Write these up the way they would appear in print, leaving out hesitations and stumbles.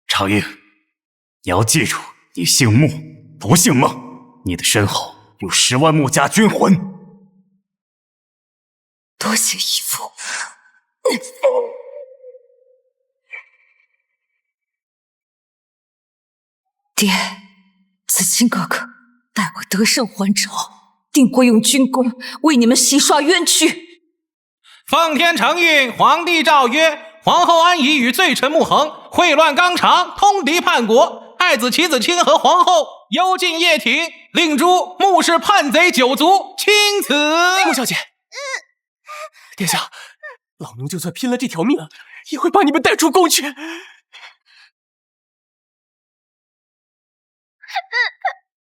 常英，你要记住，你姓穆，不姓孟，你的身后有10万穆家军魂。多谢义父。爹，子清哥哥待我得胜还朝，定会用军功为你们洗刷冤屈。奉天承运，皇帝诏曰：皇后安仪与罪臣穆恒秽乱纲常，通敌叛国，爱子齐子清和皇后幽禁掖庭，令诸穆氏叛贼9族钦此。穆小姐，殿下，老奴就算拼了这条命，也会把你们带出宫去。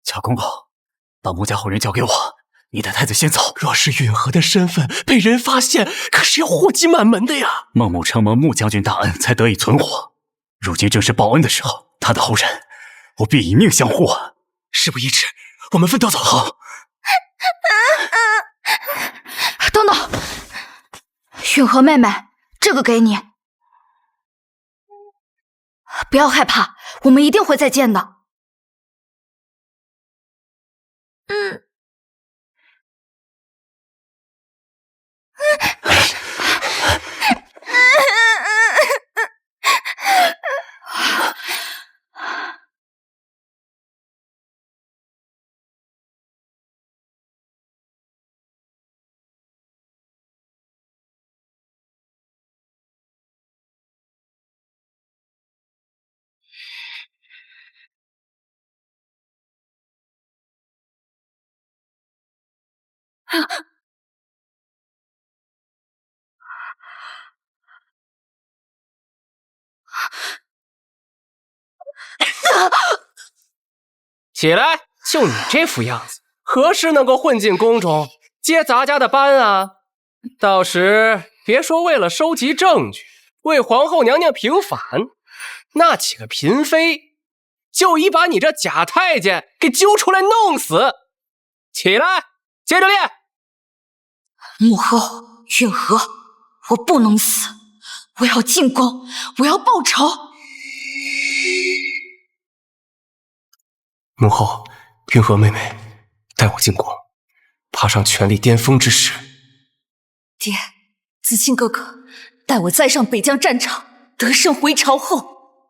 乔公公，把穆家后人交给我，你带太子先走。若是允和的身份被人发现，可是要祸及满门的呀。孟母承蒙穆将军大恩，才得以存活。如今正是报恩的时候，他的后人，我必以命相护啊！事不宜迟，我们分头走。好。等等，允和妹妹，这个给你。不要害怕，我们一定会再见的。起来，就你这副样子，何时能够混进宫中接咱家的班啊？到时别说为了收集证据，为皇后娘娘平反，那几个嫔妃就已把你这假太监给揪出来弄死。起来，接着练。母后，允和，我不能死，我要进宫，我要报仇。母后，允和妹妹，带我进宫，爬上权力巅峰之时。爹，子清哥哥，待我再上北疆战场，得胜回朝后，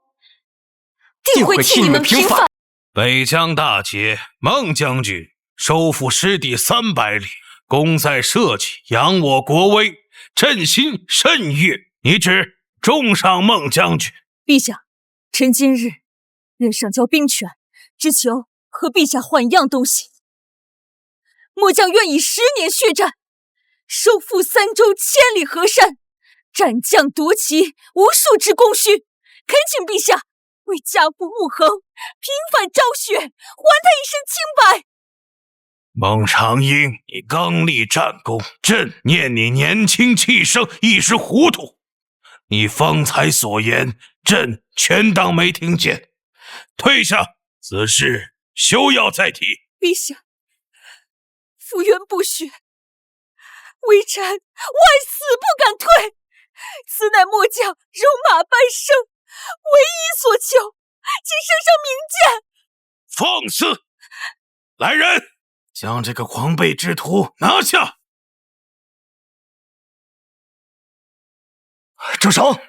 定会替你们平反。北疆大捷，孟将军收复失地300里，功在社稷，扬我国威，朕心甚悦。你旨重赏孟将军。陛下，臣今日任上交兵权，只求和陛下换一样东西。末将愿以10年血战，收复3州千里河山，斩将夺旗，无数之功勋。恳请陛下为家父穆恒平反昭雪，还他一身清白。孟长英，你刚立战功，朕念你年轻气盛，一时糊涂。你方才所言，朕全当没听见。退下，此事休要再提。陛下，夫冤不雪，微臣万死不敢退。此乃末将戎马半生唯一所求，请圣上明鉴。放肆！来人，将这个狂悖之徒拿下！住手！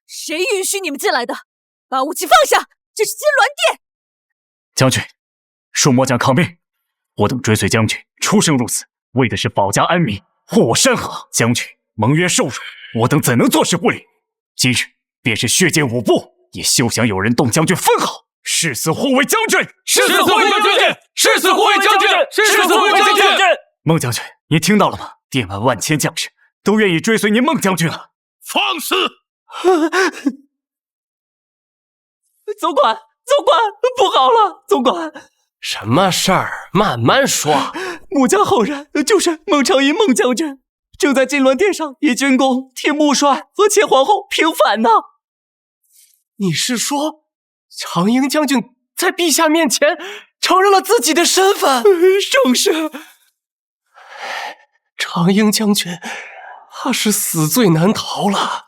谁允许你们进来的？把武器放下！这是金銮殿。将军，恕末将抗命。我等追随将军出生入死，为的是保家安民，护我山河。将军蒙冤受辱，我等怎能坐视不理？今日便是血溅5部，也休想有人动将军分毫。誓死护卫将军！誓死护卫将军！誓死护卫将军！誓死护卫将军！孟将军，您听到了吗？殿外万千将士都愿意追随您孟将军了。放肆！总管，不好了！总管，什么事儿？慢慢说。穆家后人就是孟长英孟将军，正在金銮殿上以军功替穆帅和前皇后平反呢。你是说，长英将军在陛下面前承认了自己的身份？正是。长英将军他是死罪难逃了。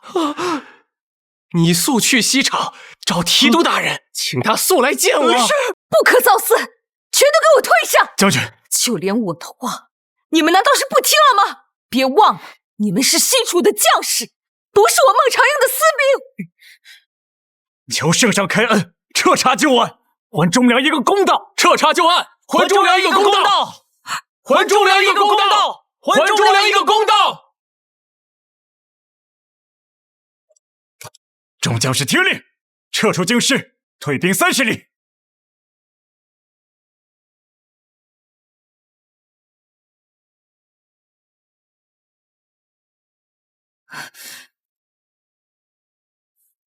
你速去西厂找提督大人，请他速来见我。是，不可造次，全都给我退下！将军，就连我的话，你们难道是不听了吗？别忘了，你们是西楚的将士，不是我孟长英的私兵。求圣上开恩，彻查旧案，还忠良一个公道！彻查旧案，还忠良一个公道！还忠良一个公道！还忠良一个公道！众将士听令，撤出京师，退兵30里。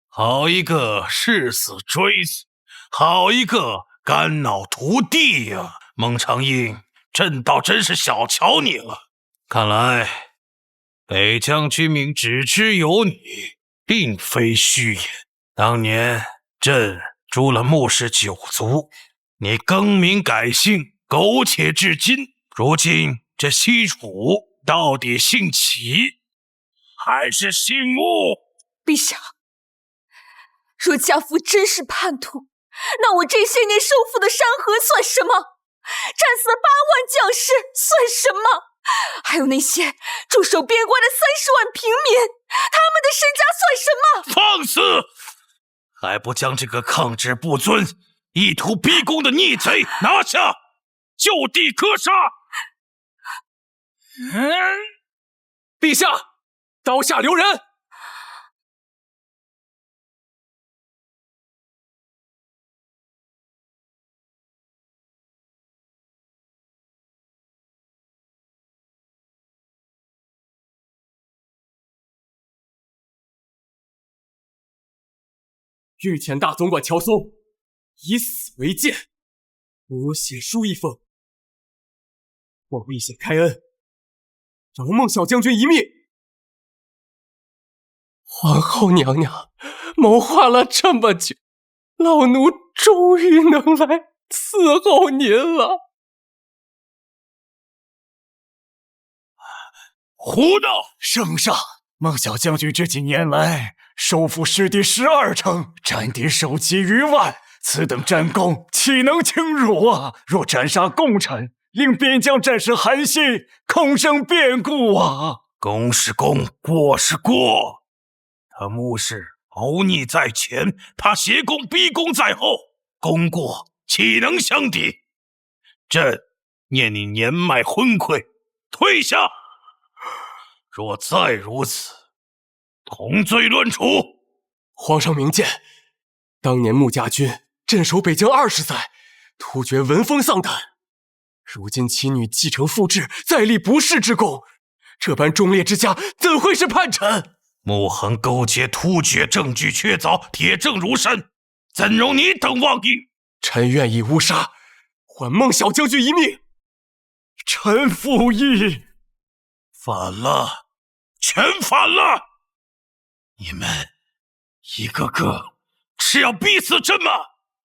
好一个誓死追随，好一个肝脑涂地呀！孟长英，朕倒真是小瞧你了。看来北疆军民只知有你，并非虚言。当年朕诛了穆氏9族，你更名改姓，苟且至今。如今这西楚到底姓齐还是姓穆？陛下，若家父真是叛徒，那我这些年收复的山河算什么？战死8万将士算什么？还有那些驻守边关的30万平民，他们的身家算什么？放肆！还不将这个抗旨不遵、意图逼宫的逆贼拿下，就地格杀！陛下，刀下留人！御前大总管乔松以死为鉴，我写书一封，望陛下开恩，饶孟小将军一命。皇后娘娘谋划了这么久，老奴终于能来伺候您了。胡闹！圣上，孟小将军这几年来收复失地12城，战敌首级逾万，此等战功岂能轻辱啊！若斩杀功臣，令边疆战士寒心，恐生变故啊！功是功，过是过。他穆氏谋逆在前，他挟宫逼宫在后，功过岂能相抵？朕念你年迈昏聩，退下。若再如此，同罪论处。皇上明鉴，当年穆家军镇守北疆20载，突厥闻风丧胆。如今其女继承父志，再立不世之功，这般忠烈之家怎会是叛臣？穆恒勾结突厥，证据确凿，铁证如山，怎容你等妄议？臣愿意乌纱，还孟小将军一命。臣附议。反了，全反了！你们一个个是要逼死朕吗？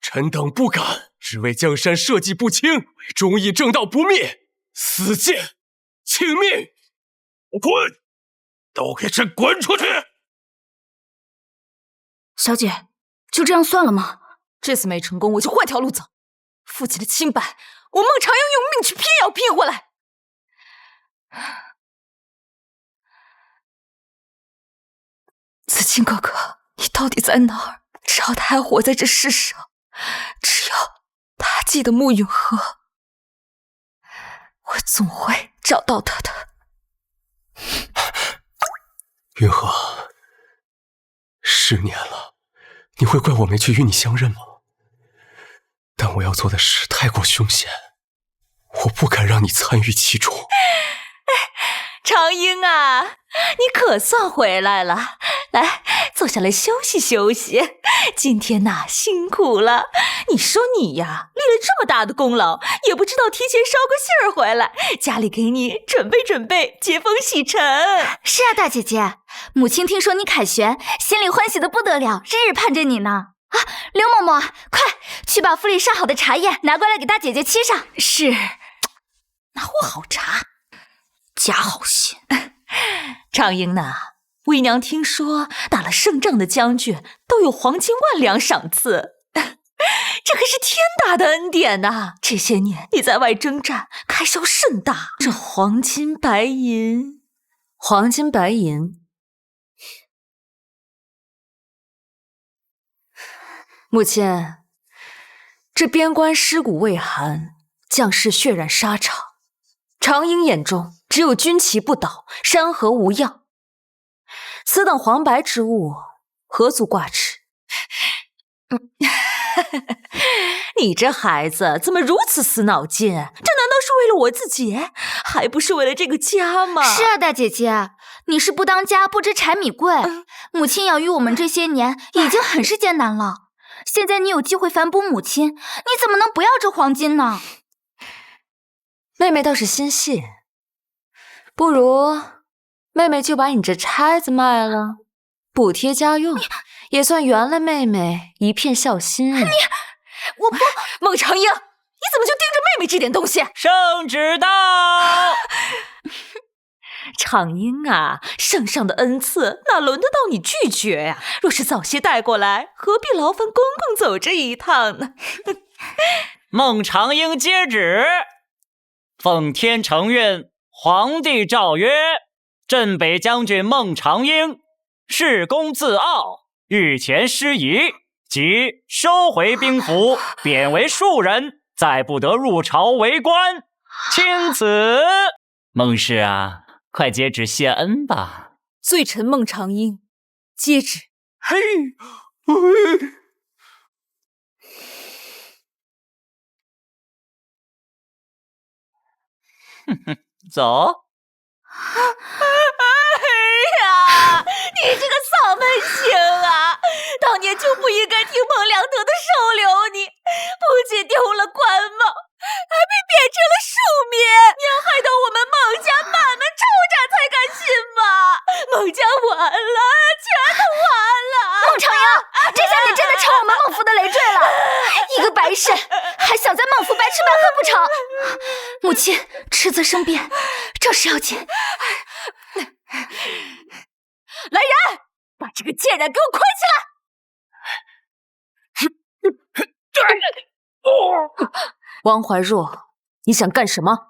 臣等不敢，只为江山社稷不清，为忠义正道不灭，死谏请命！滚！都给朕滚出去！小姐，就这样算了吗？这次没成功，我就换条路走。父亲的清白，我孟长英用命去拼也要拼回来。子清哥哥，你到底在哪儿？只要他还活在这世上，只要他记得穆允和，我总会找到他的。允和，10年了，你会怪我没去与你相认吗？但我要做的事太过凶险，我不敢让你参与其中。长英啊，你可算回来了，来，坐下来休息休息。今天呐，辛苦了。你说你呀，立了这么大的功劳，也不知道提前捎个信儿回来，家里给你准备准备，接风洗尘。是啊，大姐姐，母亲听说你凯旋，心里欢喜的不得了，日日盼着你呢。啊，刘嬷嬷，快去把府里上好的茶叶拿过来给大姐姐沏上。是，拿壶好茶，假好心。长英呐，为娘听说打了胜仗的将军都有黄金万两赏赐，这可是天大的恩典呐！这些年你在外征战，开销甚大，这黄金白银，母亲，这边关尸骨未寒，将士血染沙场，长英眼中只有军旗不倒，山河无恙。此等黄白之物，何足挂齿？你这孩子怎么如此死脑筋？这难道是为了我自己，还不是为了这个家吗？是啊，大姐姐，你是不当家不知柴米贵。母亲养育我们这些年已经很是艰难了，现在你有机会反哺母亲，你怎么能不要这黄金呢？妹妹倒是心细，不如妹妹就把你这钗子卖了，补贴家用，也算圆了妹妹一片孝心啊！我不，孟长英，你怎么就盯着妹妹这点东西？圣旨到！长英啊，圣上的恩赐哪轮得到你拒绝呀？若是早些带过来，何必劳烦公公走这一趟呢？孟长英接旨，奉天承运，皇帝诏曰：镇北将军孟长英恃功自傲，御前失仪，即收回兵符，贬为庶人，再不得入朝为官。钦此。孟氏啊，快接旨谢恩吧。罪臣孟长英接旨。嘿，走。哎呀，你这个丧门星啊！当年就不应该听孟良德的收留你，不仅丢了官帽，还被贬成了庶民。你要害到我们孟家满门抄斩才甘心吗？孟家完了，全都完了！孟长英，这下你真的成我们孟府的累赘了。一个白肾，还想在孟府白吃白喝不成？母亲，迟则生变，这是要紧。来人，把这个贱人给我捆起来！王怀若，你想干什么？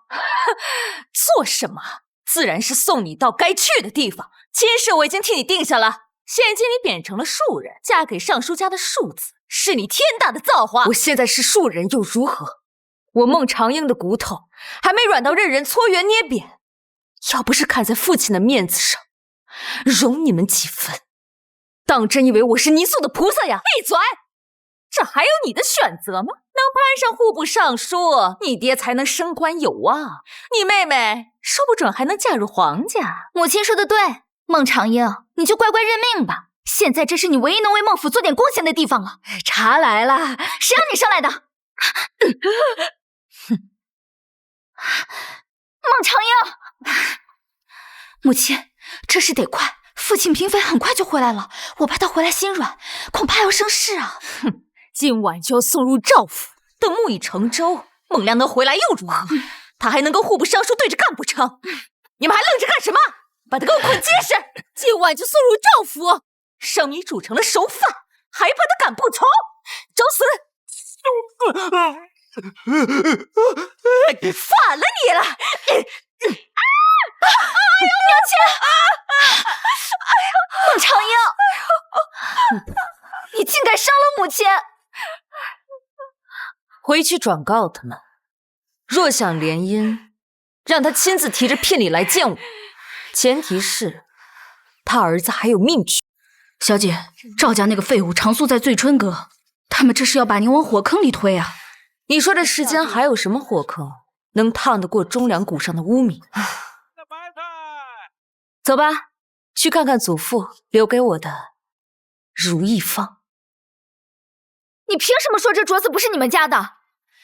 做什么？自然是送你到该去的地方。亲事我已经替你定下了，现今你贬成了庶人，嫁给尚书家的庶子，是你天大的造化。我现在是庶人又如何？我孟长英的骨头还没软到任人搓圆捏扁，要不是看在父亲的面子上，容你们几分，当真以为我是泥塑的菩萨呀？闭嘴！这还有你的选择吗？能攀上户部尚书，你爹才能升官有望，你妹妹说不准还能嫁入皇家。母亲说的对，孟长英，你就乖乖认命吧。现在这是你唯一能为孟府做点贡献的地方了。茶来了，谁让你生来的？孟长英，母亲，这事得快，父亲嫔妃很快就回来了，我怕他回来心软，恐怕要生事啊。哼，今晚就要送入赵府，等木已成舟，孟良能回来又如何？他还能跟户部尚书对着干不成？你们还愣着干什么？把他给我捆结实！今晚就送入赵府，生米煮成了熟饭，还怕他敢不从？找死！反了你了！娘亲！孟长英，你竟敢伤了母亲！回去转告他们，若想联姻，让他亲自提着聘礼来见我，前提是他儿子还有命去。小姐，赵家那个废物常宿在醉春阁，他们这是要把您往火坑里推啊！你说这世间还有什么火坑能烫得过忠良谷上的污名？走吧，去看看祖父留给我的如意坊。你凭什么说这镯子不是你们家的？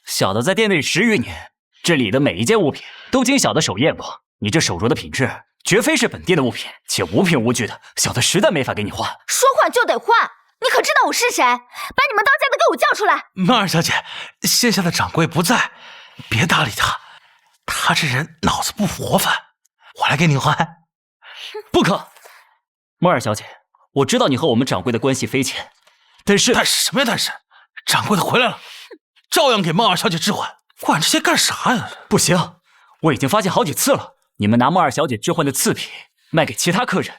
小的在店内10余年，这里的每一件物品都经小的手验过。你这手镯的品质绝非是本店的物品，且无凭无据的，小的实在没法给你换。说换就得换，你可知道我是谁？把你们当家的给我叫出来！曼儿小姐，线下的掌柜不在，别搭理他，他这人脑子不活泛，我来给你换。不可！莫二小姐，我知道你和我们掌柜的关系匪浅，但是什么呀？但是，掌柜的回来了，照样给孟二小姐置换，管这些干啥呀？不行，我已经发现好几次了，你们拿莫二小姐置换的次品卖给其他客人，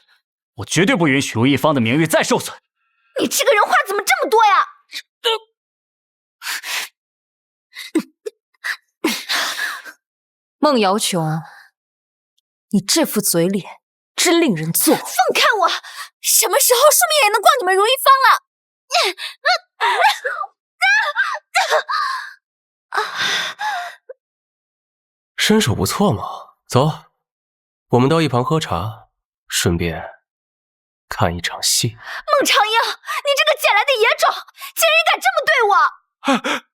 我绝对不允许如意坊的名誉再受损。你这个人话怎么这么多呀？孟瑶琼，你这副嘴脸真令人作呕。放开我！什么时候顺便也能逛你们如意坊了？身手不错嘛，走，我们到一旁喝茶，顺便看一场戏。孟长英，你这个捡来的野种，竟然也敢这么对我！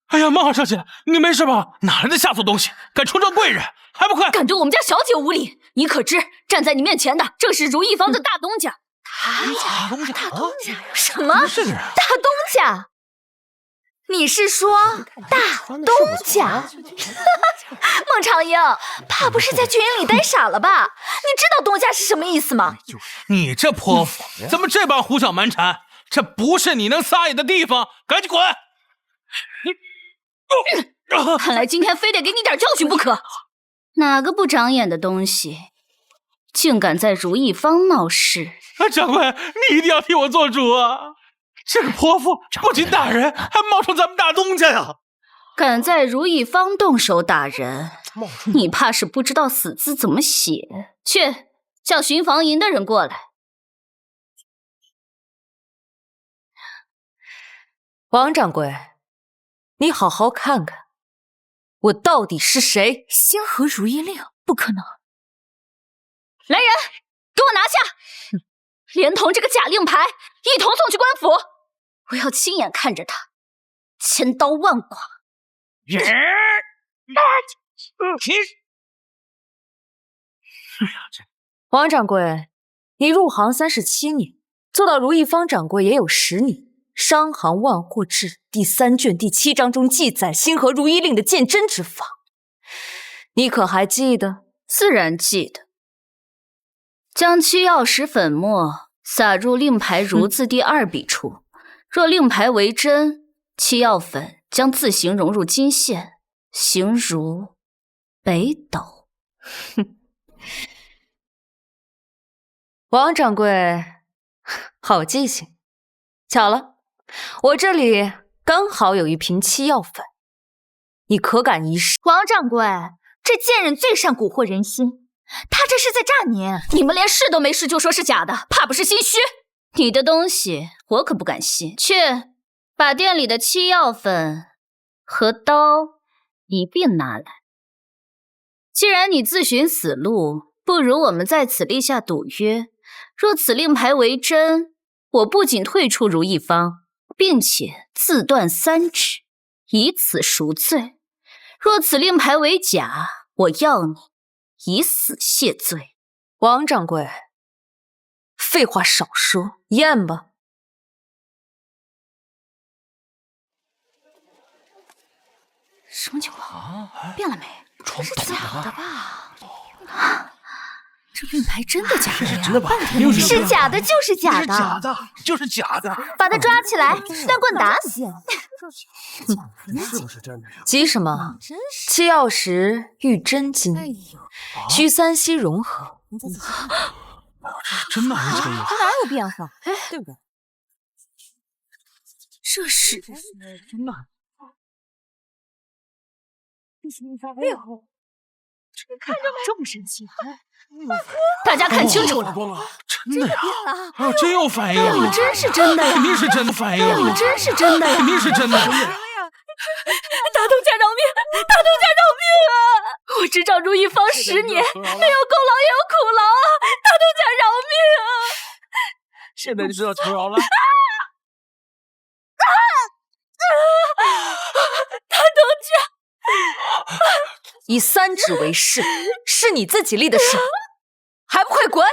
哎呀，孟二小姐，你没事吧？哪来的下作东西，敢冲撞贵人，还不快！敢对我们家小姐无礼！你可知站在你面前的正是如意坊的大东家？大东家？什么？大东家？你是说大东家？孟长英，怕不是在军营里待傻了吧？你知道东家是什么意思吗？你这泼妇，怎么这般胡搅蛮缠？这不是你能撒野的地方，赶紧滚！看来今天非得给你点教训不可。哪个不长眼的东西，竟敢在如意坊闹事？掌柜，你一定要替我做主啊！这个泼妇不仅打人，还冒充咱们大东家呀！敢在如意坊动手打人，你怕是不知道死字怎么写。去，叫巡防营的人过来。王掌柜，你好好看看，我到底是谁？星河如意令，不可能！来人，给我拿下！连同这个假令牌一同送去官府，我要亲眼看着他千刀万剐。王掌柜，你入行37年，做到如意坊掌柜也有10年。商行万货志第3卷第7章中记载星河如意令的鉴真之法，你可还记得？自然记得。将七曜石粉末撒入令牌如字第2笔处，若令牌为真，七曜粉将自行融入金线，形如北斗。王掌柜，好记性。巧了，我这里刚好有一瓶七曜粉，你可敢一试？王掌柜，这贱人最善蛊惑人心，他这是在诈您！你们连试都没试就说是假的，怕不是心虚？你的东西我可不敢信。去，把店里的七曜粉和刀一并拿来。既然你自寻死路，不如我们在此立下赌约，若此令牌为真，我不仅退出如意坊，并且自断3指，以此赎罪。若此令牌为假，我要你以死谢罪。王掌柜，废话少说，验吧。什么情况？变了没？这是假的吧？这令牌真的假的呀？真的吧？是假的就是假的，假的就是假的。把他抓起来，乱棍打死。就是真的呀！急什么？七曜石遇真金，需3息融合。这是真的还是这个意思？它哪有变化？对不对？这是真的。哎呦，看着没？这么神奇？大家看清楚了，真的呀！啊，真有反应了！真是真的呀！肯定是真的反应了！真是真的呀！肯定是真的！大东家饶命！大东家饶命啊！我执掌如意坊10年，没有功劳也有苦劳啊！大东家饶命啊！现在就知道求饶了。大东家，以3指为誓，是你自己立的誓，还不快滚！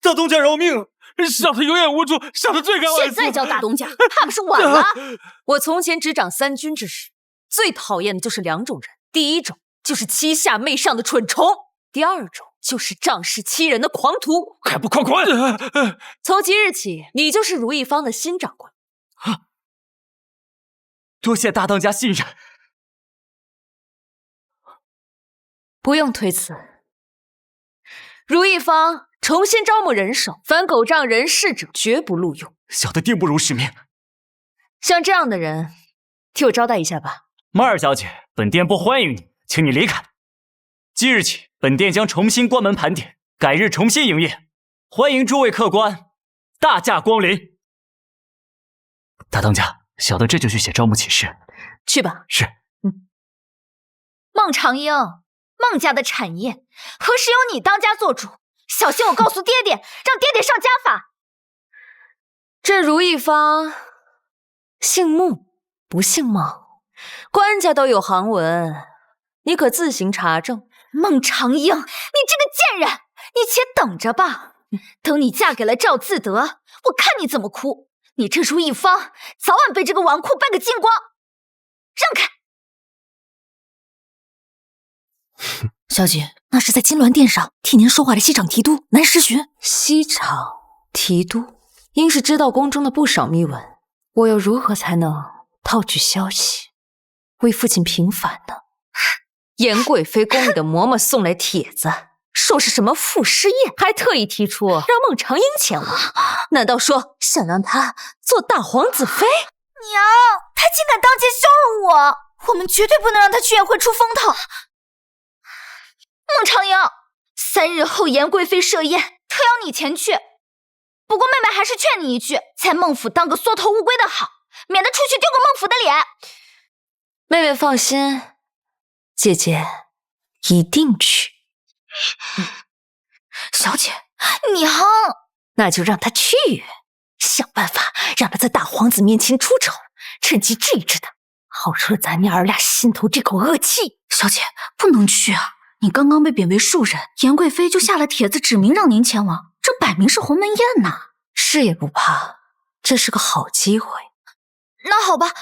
大东家饶命！小的有眼无珠，小的罪该万死。现在叫大东家，怕不是晚了？我从前执掌3军之时，最讨厌的就是2种人。第一种就是欺下媚上的蠢虫；第二种就是仗势欺人的狂徒。还不快滚！从即日起，你就是如意坊的新掌柜。多谢大当家信任。不用推辞，如意坊重新招募人手，凡狗仗人势者绝不录用。小的定不辱使命。像这样的人，替我招待一下吧。曼儿小姐，本店不欢迎你，请你离开。即日起，本店将重新关门盘点，改日重新营业，欢迎诸位客官大驾光临。大当家，小的这就去写招募启事。去吧。是。孟长英，孟家的产业何时由你当家做主？小心我告诉爹爹，让爹爹上家法。这如意坊姓穆不姓孟，官家都有行文，你可自行查证。孟长英，你这个贱人，你且等着吧。等你嫁给了赵自德，我看你怎么哭。你这如意坊早晚被这个纨绔败个精光。让开！小姐，那是在金銮殿上替您说话的西厂提督南时巡。西厂提督，应是知道宫中的不少秘闻，我又如何才能套取消息，为父亲平反呢？严贵妃宫里的嬷嬷送来帖子，说是什么赋诗宴，还特意提出让孟长英前往。难道说想让她做大皇子妃？娘，他竟敢当街羞辱我，我们绝对不能让他去宴会出风头。孟长英，3日后严贵妃设宴，特邀你前去。不过妹妹还是劝你一句，在孟府当个缩头乌龟的好，免得出去丢个孟府的脸。妹妹放心，姐姐一定去。小姐，娘，那就让她去，想办法让她在大皇子面前出丑，趁机治一治她，好惹咱娘儿俩心头这口恶气。小姐不能去啊！你刚刚被贬为庶人，严贵妃就下了帖子，指明让您前往，这摆明是鸿门宴呐！是也不怕，这是个好机会。那好吧，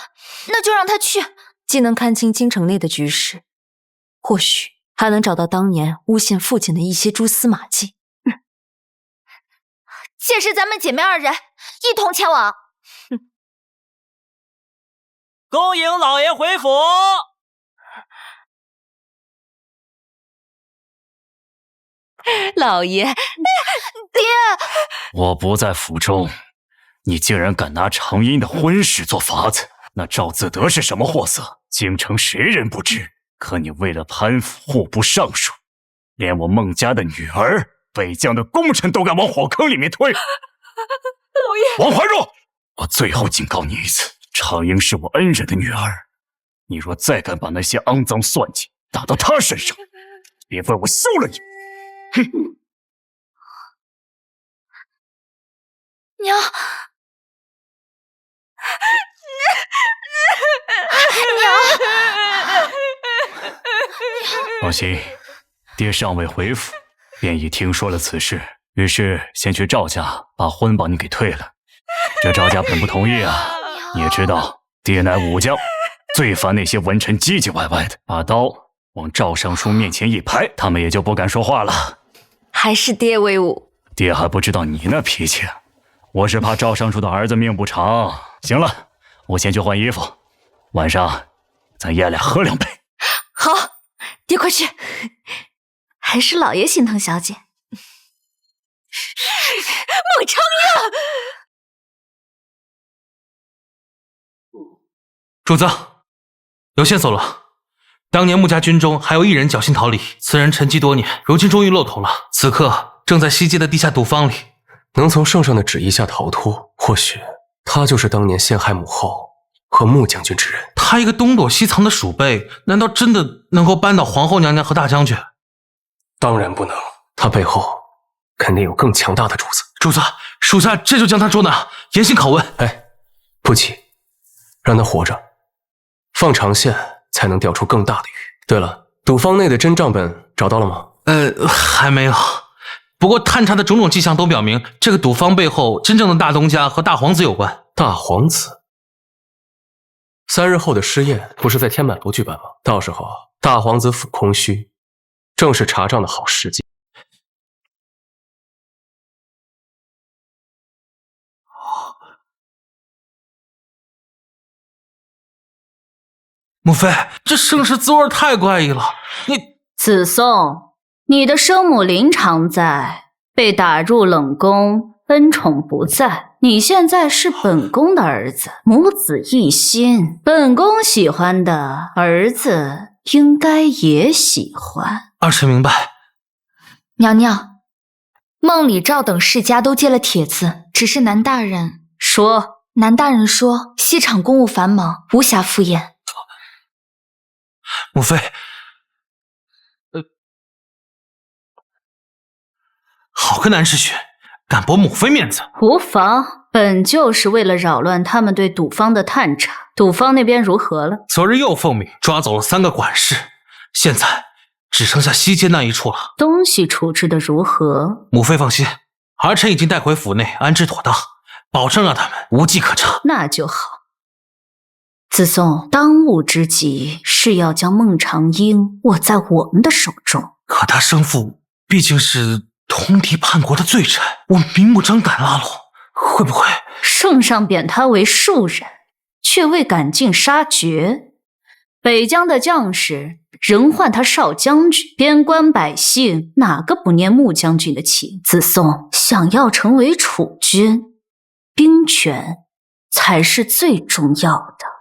那就让她去，既能看清京城内的局势，或许还能找到当年诬陷父亲的一些蛛丝马迹。届时咱们姐妹2人一同前往。恭迎老爷回府。老爷，爹，我不在府中，你竟然敢拿长英的婚事做法子？那赵自德是什么货色？京城谁人不知？可你为了攀附户部尚书，连我孟家的女儿北疆的功臣都敢往火坑里面推。老爷，王怀若，我最后警告你一次，长英是我恩人的女儿，你若再敢把那些肮脏算计打到她身上，别怪我休了你。哼！娘，放心，爹尚未回府，便已听说了此事，于是先去赵家把婚帮你给退了。这赵家本不同意啊，你也知道，爹乃武将，最烦那些文臣唧唧歪歪的，把刀往赵尚书面前一拍，他们也就不敢说话了。还是爹威武。爹还不知道你那脾气，我是怕赵尚书的儿子命不长。行了，我先去换衣服，晚上咱爷俩喝2杯。好，爹快去。还是老爷心疼小姐。孟长英，主子，有线索了。当年穆家军中还有1人侥幸逃离，此人沉寂多年，如今终于露头了。此刻正在西街的地下赌坊里。能从圣上的旨意下逃脱，或许他就是当年陷害母后和穆将军之人。他一个东躲西藏的鼠辈，难道真的能够扳倒皇后娘娘和大将军？当然不能，他背后肯定有更强大的主子。主子，属下这就将他捉拿，严刑拷问。哎，不急，让他活着，放长线才能钓出更大的鱼。对了，赌坊内的真账本找到了吗？还没有。不过探查的种种迹象都表明，这个赌坊背后真正的大东家和大皇子有关。大皇子？ 3日后的尸宴不是在天满楼举办吗？到时候大皇子府空虚，正是查账的好时机。母妃，这盛世滋味太怪异了。子宋，你的生母临常在，被打入冷宫，恩宠不在。你现在是本宫的儿子，母子一心，本宫喜欢的儿子应该也喜欢。儿臣明白。娘娘，孟里赵等世家都接了帖子，只是南大人说，西厂公务繁忙，无暇赴宴。母妃，好个南世勋，敢驳母妃面子。无妨，本就是为了扰乱他们对赌坊的探查。赌坊那边如何了？昨日又奉命抓走了3个管事，现在只剩下西街那一处了。东西处置的如何？母妃放心，儿臣已经带回府内安置妥当，保证让他们无计可查。那就好。子宋，当务之急是要将孟长英握在我们的手中。可他生父毕竟是通敌叛国的罪臣，我明目张胆拉拢，会不会？圣上贬他为庶人，却未赶尽杀绝。北疆的将士仍唤他少将军，边关百姓哪个不念穆将军的情？子宋想要成为储君，兵权才是最重要的。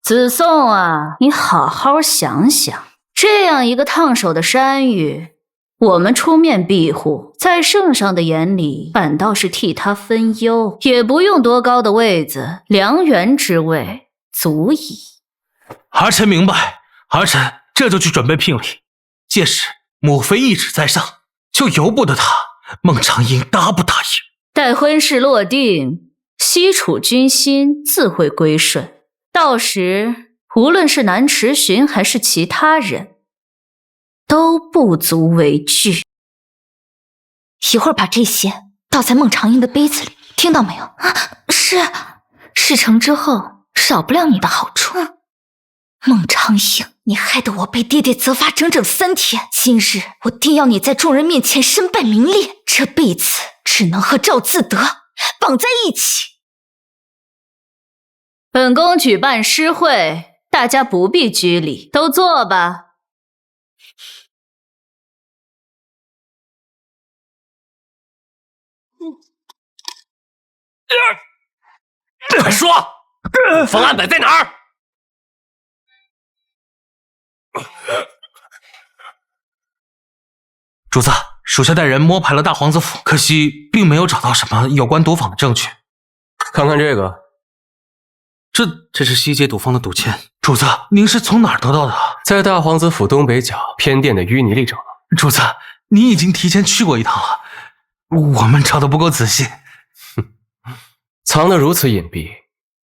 子宋啊，你好好想想，这样一个烫手的山芋，我们出面庇护，在圣上的眼里反倒是替他分忧，也不用多高的位子，良缘之位足矣。儿臣明白，儿臣这就去准备聘礼。届时母妃懿旨在上，就由不得他孟长英答不答应。待婚事落定，西楚军心自会归顺。到时，无论是南池巡还是其他人，都不足为惧。一会儿把这些倒在孟长英的杯子里，听到没有？是。事成之后，少不了你的好处。孟长英，你害得我被爹爹责罚整整3天。今日我定要你在众人面前身败名裂，这辈子只能和赵自德绑在一起。本宫举办诗会，大家不必拘礼，都坐吧。快说，方案摆在哪儿？主子，属下带人摸排了大皇子府，可惜并没有找到什么有关赌坊的证据。看看这个。这是西街赌坊的赌签。主子，您是从哪儿得到的？在大皇子府东北角偏殿的淤泥里找到。主子，您已经提前去过一趟了，我们找得不够仔细。藏得如此隐蔽，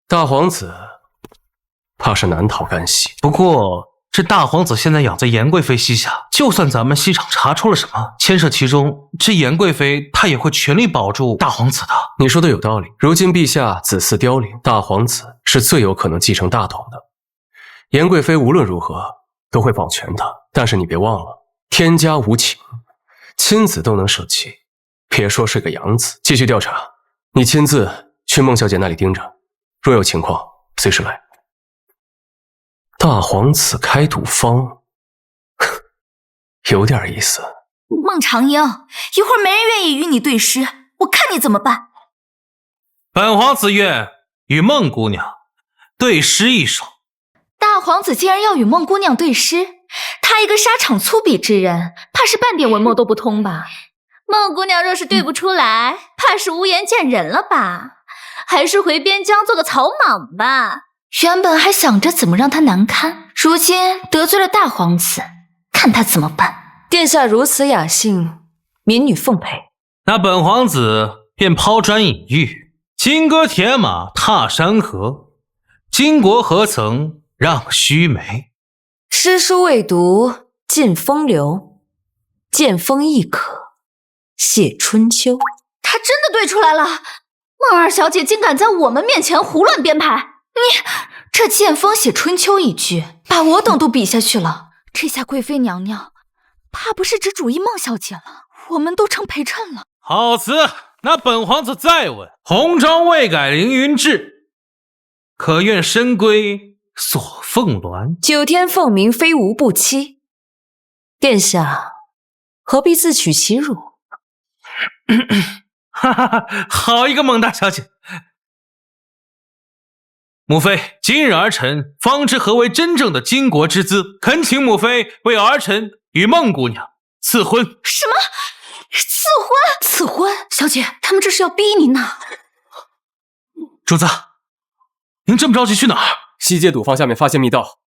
大皇子怕是难逃干系。不过这大皇子现在养在严贵妃膝下，就算咱们西厂查出了什么，牵涉其中，这严贵妃她也会全力保住大皇子的。你说的有道理。如今陛下子嗣凋零，大皇子是最有可能继承大统的。严贵妃无论如何都会保全他，但是你别忘了，天家无情，亲子都能舍弃，别说是个养子。继续调查，你亲自去孟小姐那里盯着，若有情况随时来。大皇子开赌坊，有点意思。孟长英，一会儿没人愿意与你对诗，我看你怎么办。本皇子愿与孟姑娘对诗一首。大皇子竟然要与孟姑娘对诗，他一个沙场粗鄙之人，怕是半点文墨都不通吧？孟姑娘若是对不出来，怕是无颜见人了吧？还是回边疆做个草莽吧。原本还想着怎么让他难堪，如今得罪了大皇子，看他怎么办。殿下如此雅兴，民女奉陪。那本皇子便抛砖引玉，金戈铁马踏山河，巾帼何曾让须眉。诗书未读尽风流，见风亦可谢春秋。他真的对出来了，孟二小姐竟敢在我们面前胡乱编排。这剑锋写春秋一句，把我等都比下去了。这下贵妃娘娘怕不是只主意孟小姐了，我们都成陪衬了。好词，那本皇子再问：红妆未改凌云志，可愿深闺锁凤鸾？九天凤鸣，非无不期。殿下何必自取其辱？哈哈哈，好一个孟大小姐！母妃，今日儿臣方知何为真正的巾帼之姿，恳请母妃为儿臣与孟姑娘赐婚。什么？赐婚？赐婚？小姐，他们这是要逼您呐！主子，您这么着急去哪儿？西街赌坊下面发现密道，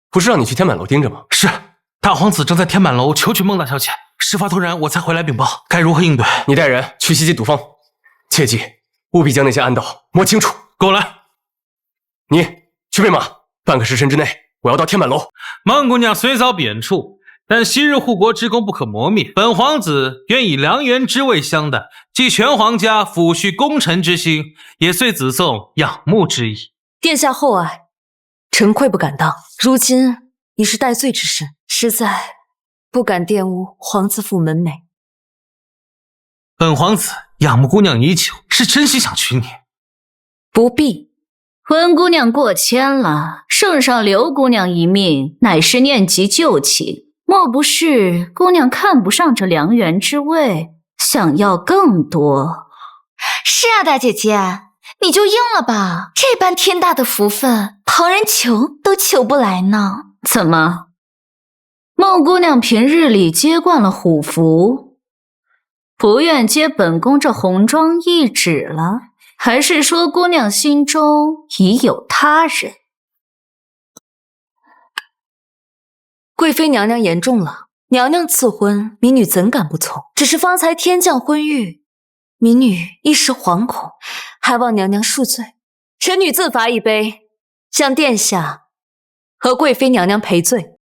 不是让你去天满楼盯着吗？是，大皇子正在天满楼求娶孟大小姐，事发突然，我才回来禀报，该如何应对？你带人去西街赌坊，切记务必将那些暗道摸清楚。跟我来。你去备马，半个时辰之内，我要到天满楼。孟姑娘虽遭贬黜，但昔日护国之功不可磨灭。本皇子愿以良缘之位相待，寄全皇家抚恤功臣之心，也遂子颂仰慕之意。殿下厚爱，臣愧不敢当。如今已是戴罪之身，实在不敢玷污皇子府门楣。本皇子仰慕姑娘已久，是真心想娶你。不必。温姑娘过谦了，圣上留姑娘一命，乃是念及旧情。莫不是姑娘看不上这良缘之位，想要更多？是啊，大姐姐，你就应了吧，这般天大的福分，旁人求都求不来呢。怎么，孟姑娘平日里接惯了虎符，不愿接本宫这红妆一指了？还是说姑娘心中已有他人？贵妃娘娘言重了，娘娘赐婚，民女怎敢不从？只是方才天降婚谕，民女一时惶恐，还望娘娘恕罪。臣女自罚一杯，向殿下和贵妃娘娘赔罪。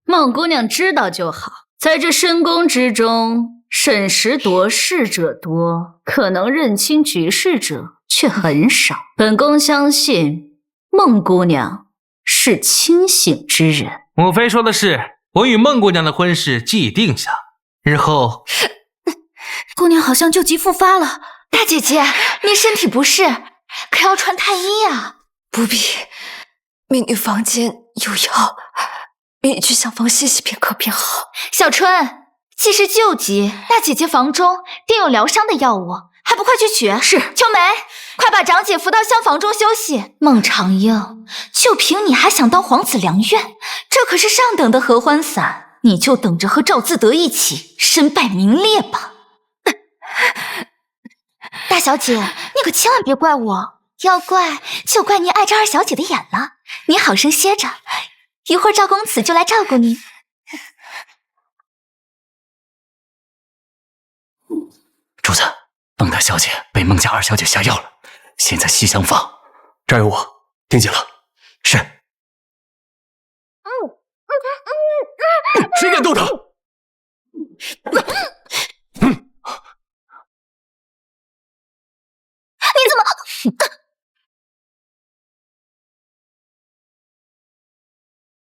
孟姑娘知道就好，在这深宫之中，审时度势者多，可能认清局势者却很少。本宫相信孟姑娘是清醒之人。母妃说的是，我与孟姑娘的婚事既已定下，日后……姑娘好像旧疾复发了，大姐姐，您身体不适，可要传太医啊。不必，民女房间有药，民女去厢房歇息片刻便好。小春，既是旧疾，大姐姐房中定有疗伤的药物，还不快去取？是。秋梅，快把长姐扶到厢房中休息。孟长英，就凭你还想当皇子良院？这可是上等的合欢伞，你就等着和赵自德一起身败名裂吧。大小姐，你可千万别怪我，要怪就怪你碍着二小姐的眼了。你好生歇着，一会儿赵公子就来照顾你。主子，孟大小姐被孟家二小姐下药了，现在西厢房。这儿有我，听紧了。是。谁敢动他？你怎么？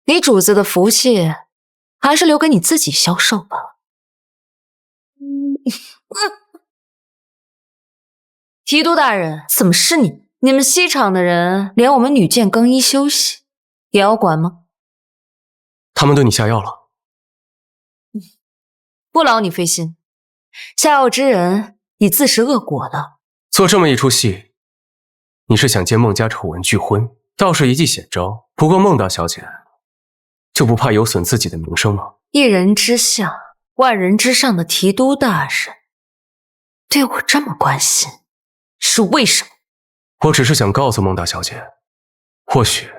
你主子的福气，还是留给你自己消受吧。提督大人，怎么是你？你们西厂的人连我们女眷更衣休息也要管吗？他们对你下药了。不劳你费心，下药之人已自食恶果了。做这么一出戏，你是想借孟家丑闻拒婚，倒是一记险招。不过孟大小姐就不怕有损自己的名声吗？一人之下，万人之上的提督大人对我这么关心，是为什么？我只是想告诉孟大小姐，或许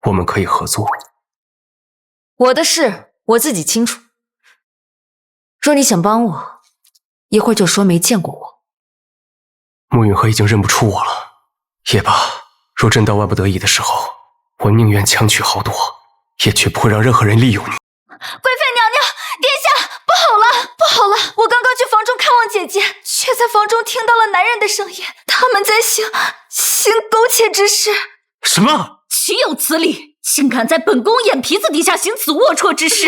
我们可以合作。我的事我自己清楚，若你想帮我，一会儿就说没见过我。慕云河已经认不出我了，也罢，若真到万不得已的时候，我宁愿强取豪夺，也绝不会让任何人利用你。贵妃娘娘，殿下，不好了，不好了！我刚刚去房中看望姐姐，却在房中听到了男人的声音，他们在行苟且之事。什么？岂有此理！竟敢在本宫眼皮子底下行此龌龊之事！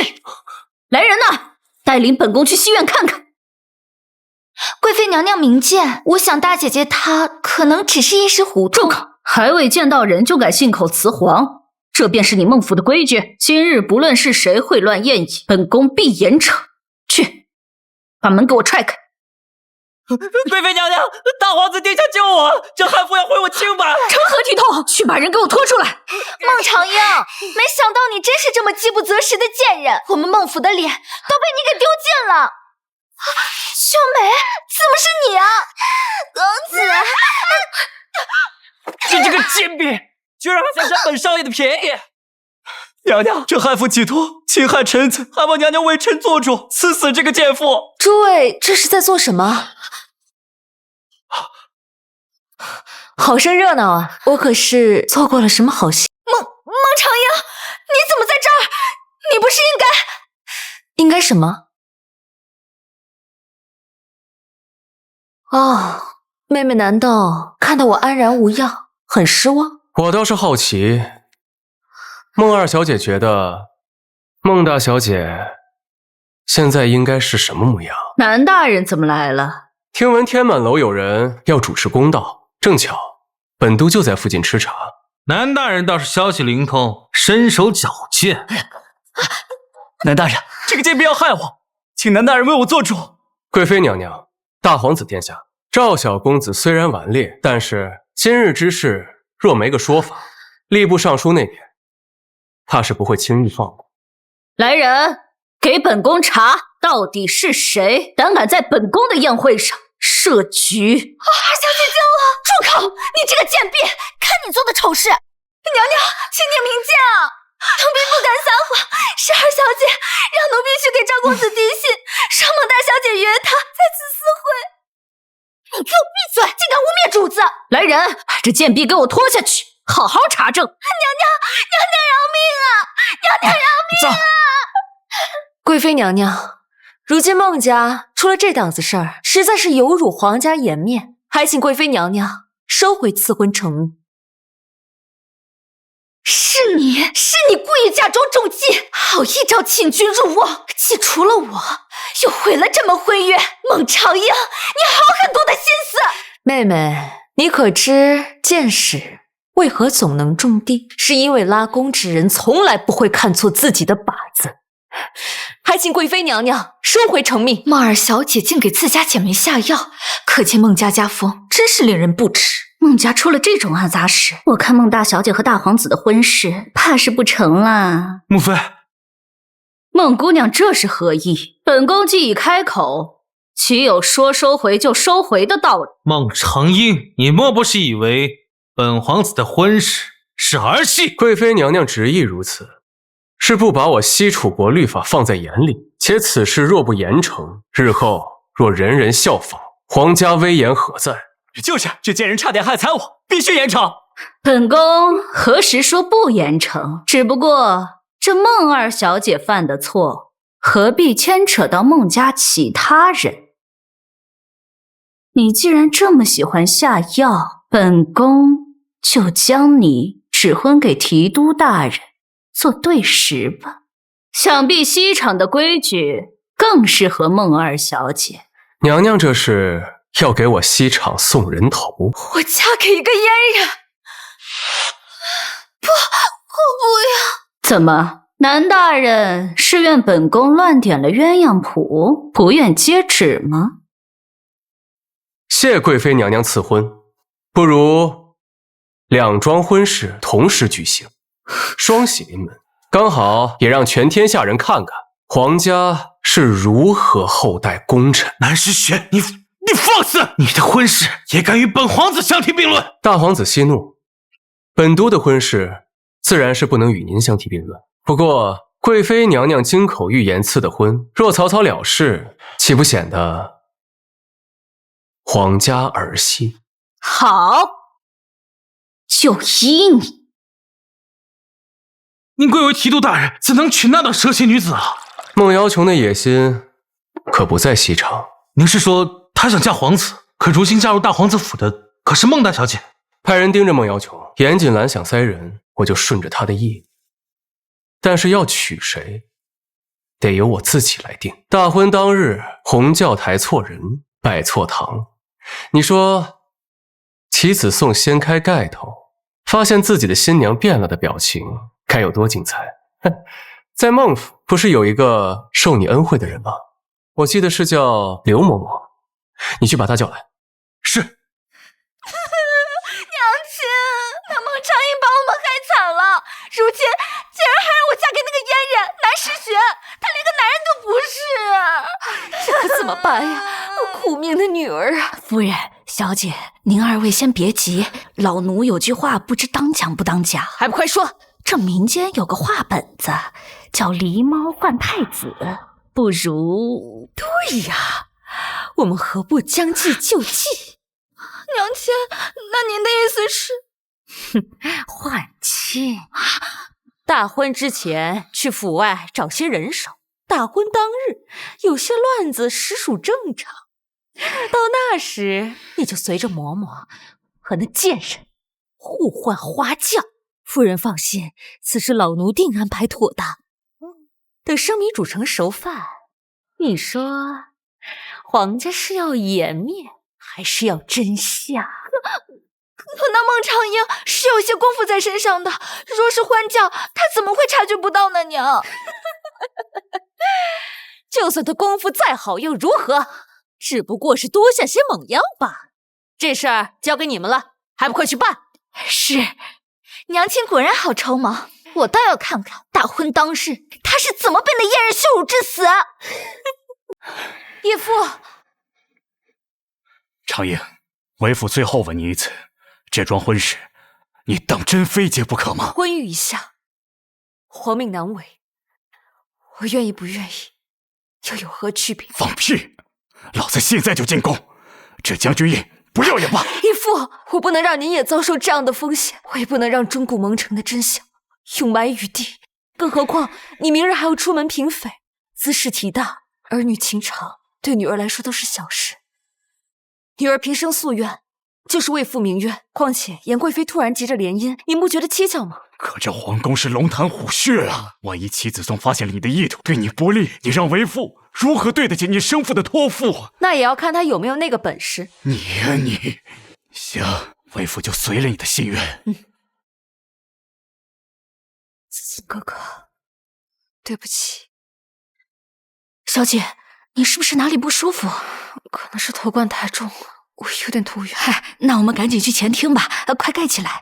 来人呐，带领本宫去西院看看。贵妃娘娘明鉴，我想大姐姐她可能只是一时糊涂。住口！还未见到人就敢信口雌黄，这便是你孟府的规矩。今日不论是谁秽乱宴饮，本宫必严惩。去，把门给我踹开！贵妃娘娘，大皇子殿下救我！这汉服要毁我清白！成何体统！去把人给我拖出来！孟长英，没想到你真是这么饥不择食的贱人，我们孟府的脸都被你给丢尽了。秀美，怎么是你啊？公子，这个贱婢，居然还想占本少爷的便宜！娘娘，这汉服企图侵害臣子，还望娘娘为臣做主，赐死这个贱妇！诸位这是在做什么？好生热闹啊！我可是错过了什么好戏？孟长英，你怎么在这儿？你不是应该什么？哦，妹妹难道看到我安然无恙，很失望？我倒是好奇，孟二小姐觉得孟大小姐现在应该是什么模样？南大人怎么来了？听闻天满楼有人要主持公道，正巧本都就在附近吃茶。南大人倒是消息灵通，身手矫健。南大人，这个贱婢要害我，请南大人为我做主。贵妃娘娘，大皇子殿下，赵小公子虽然顽劣，但是今日之事若没个说法，吏部尚书那边怕是不会轻易放过。来人，给本宫查，到底是谁胆敢在本宫的宴会上设局？二小姐救我！住口！你这个贱婢，看你做的丑事！娘娘，请你明鉴啊！奴婢不敢撒谎，是二小姐让奴婢去给赵公子递信，说孟大小姐约他在此私会。你给我闭嘴！竟敢污蔑主子！来人，把这贱婢给我拖下去，好好查证。娘娘饶命啊！娘娘饶命啊！贵妃娘娘，如今孟家出了这档子事儿，实在是有辱皇家颜面，还请贵妃娘娘收回赐婚承诺。是你故意假装中计，好一招请君入瓮，既除了我，又毁了这门婚约。孟长英，你好狠毒的心思！妹妹，你可知箭矢为何总能中地？是因为拉弓之人从来不会看错自己的靶子。还请贵妃娘娘收回成命。孟二小姐竟给自家姐妹下药，可见孟家家风真是令人不齿。孟家出了这种暗杂事，我看孟大小姐和大皇子的婚事怕是不成了。母妃，孟姑娘这是何意？本宫既已开口，岂有说收回就收回的道理？孟长英，你莫不是以为本皇子的婚事是儿戏？贵妃娘娘执意如此，是不把我西楚国律法放在眼里，且此事若不严惩，日后若人人效仿，皇家威严何在？就是这贱人差点害惨我，必须严惩。本宫何时说不严惩？只不过这孟二小姐犯的错，何必牵扯到孟家其他人？你既然这么喜欢下药，本宫就将你指婚给提督大人做对食吧。想必西厂的规矩更适合孟二小姐。娘娘这是要给我西厂送人头？我嫁给一个阉人？不，我不要。怎么，南大人是愿本宫乱点了鸳鸯谱，不愿接旨吗？谢贵妃娘娘赐婚，不如两桩婚事同时举行，双喜临门，刚好也让全天下人看看皇家是如何厚待功臣。南师学，你放肆！你的婚事也敢与本皇子相提并论？大皇子息怒，本都的婚事自然是不能与您相提并论。不过贵妃娘娘金口玉言赐的婚，若草草了事，岂不显得皇家儿戏？好，就依你。您贵为提督大人，怎能娶那等蛇蝎女子啊？孟瑶琼的野心可不在西厂。您是说她想嫁皇子，可如今嫁入大皇子府的可是孟大小姐？派人盯着孟瑶琼，严谨拦想塞人，我就顺着他的意。但是要娶谁，得由我自己来定。大婚当日，红轿抬错人，拜错堂。你说，棋子宋掀开盖头，发现自己的新娘变了的表情，该有多精彩？哼，在孟府不是有一个受你恩惠的人吗？我记得是叫刘嬷嬷，你去把她叫来。是。娘亲，那孟长英把我们害惨了，如今竟然还让我嫁给那个阉人南石学，他连个男人都不是，这可怎么办呀？我苦命的女儿啊！夫人、小姐，您二位先别急，老奴有句话不知当讲不当讲，还不快说！这民间有个话本子，叫狸猫换太子，不如……对呀，我们何不将计就计？娘亲，那您的意思是？换妻。大婚之前去府外找些人手，大婚当日有些乱子实属正常。到那时，你就随着嬷嬷和那贱人互换花轿。夫人放心，此事老奴定安排妥当。等生米煮成熟饭，你说皇家是要颜面，还是要真相？可那孟长英是有些功夫在身上的，若是换轿，他怎么会察觉不到呢？娘，就算他功夫再好又如何？只不过是多下些猛药吧。这事儿交给你们了，还不快去办？是，娘亲果然好抽毛，我倒要看看大婚当日他是怎么被那阉人羞辱致死。义父，长英，为父最后问你一次，这桩婚事，你当真非结不可吗？婚育一项，皇命难违，我愿意不愿意，又有何区别？放屁！老子现在就进宫，这将军印不要也罢。义父，我不能让您也遭受这样的风险，我也不能让中古蒙城的真相永埋于地。更何况你明日还要出门嫔妃，兹事体大，儿女情长对女儿来说都是小事。女儿平生夙愿就是为父鸣冤，况且严贵妃突然急着联姻，您不觉得蹊跷吗？可这皇宫是龙潭虎穴啊！万一齐子松发现了你的意图，对你不利，你让为父如何对得起你生父的托付？那也要看他有没有那个本事。你呀你，行，为父就随了你的心愿。子松哥哥，对不起。小姐，你是不是哪里不舒服？可能是头冠太重了，我有点头晕。嗨，那我们赶紧去前厅吧，快盖起来。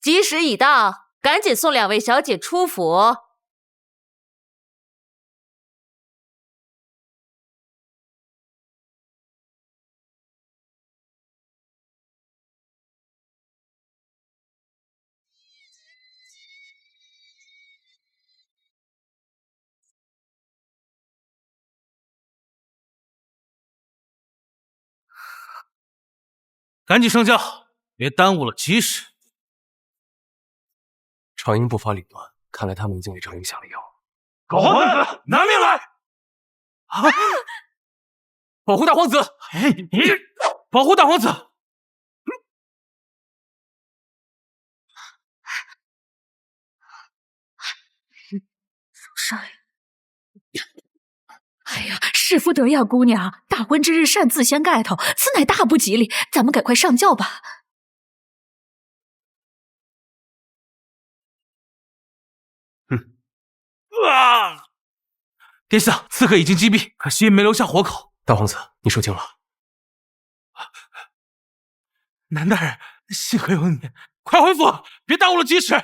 吉时已到，赶紧送两位小姐出府。赶紧上轿，别耽误了吉时。长英不发理断，看来他们已经给长英下了药。狗皇子，拿命来！啊！保护大皇子！哎，你保护大皇子！少爷，哎呀，是夫得呀，姑娘！大婚之日擅自掀盖头，此乃大不吉利，咱们赶快上轿吧。殿下，刺客已经击毙，可惜没留下活口。大皇子，你受惊了。南大人，幸好有你，快回府，别耽误了吉时。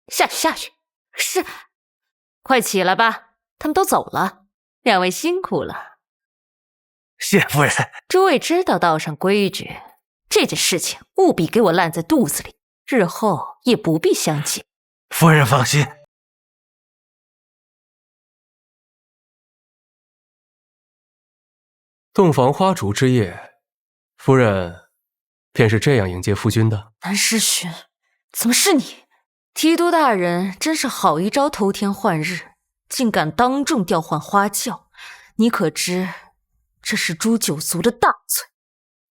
下去，下去。是，快起来吧，他们都走了。两位辛苦了。谢夫人。诸位知道道上规矩，这件事情务必给我烂在肚子里，日后也不必相见。夫人放心。洞房花烛之夜，夫人便是这样迎接夫君的。南时寻，怎么是你？提督大人真是好一招偷天换日，竟敢当众调换花轿，你可知这是诛九族的大罪？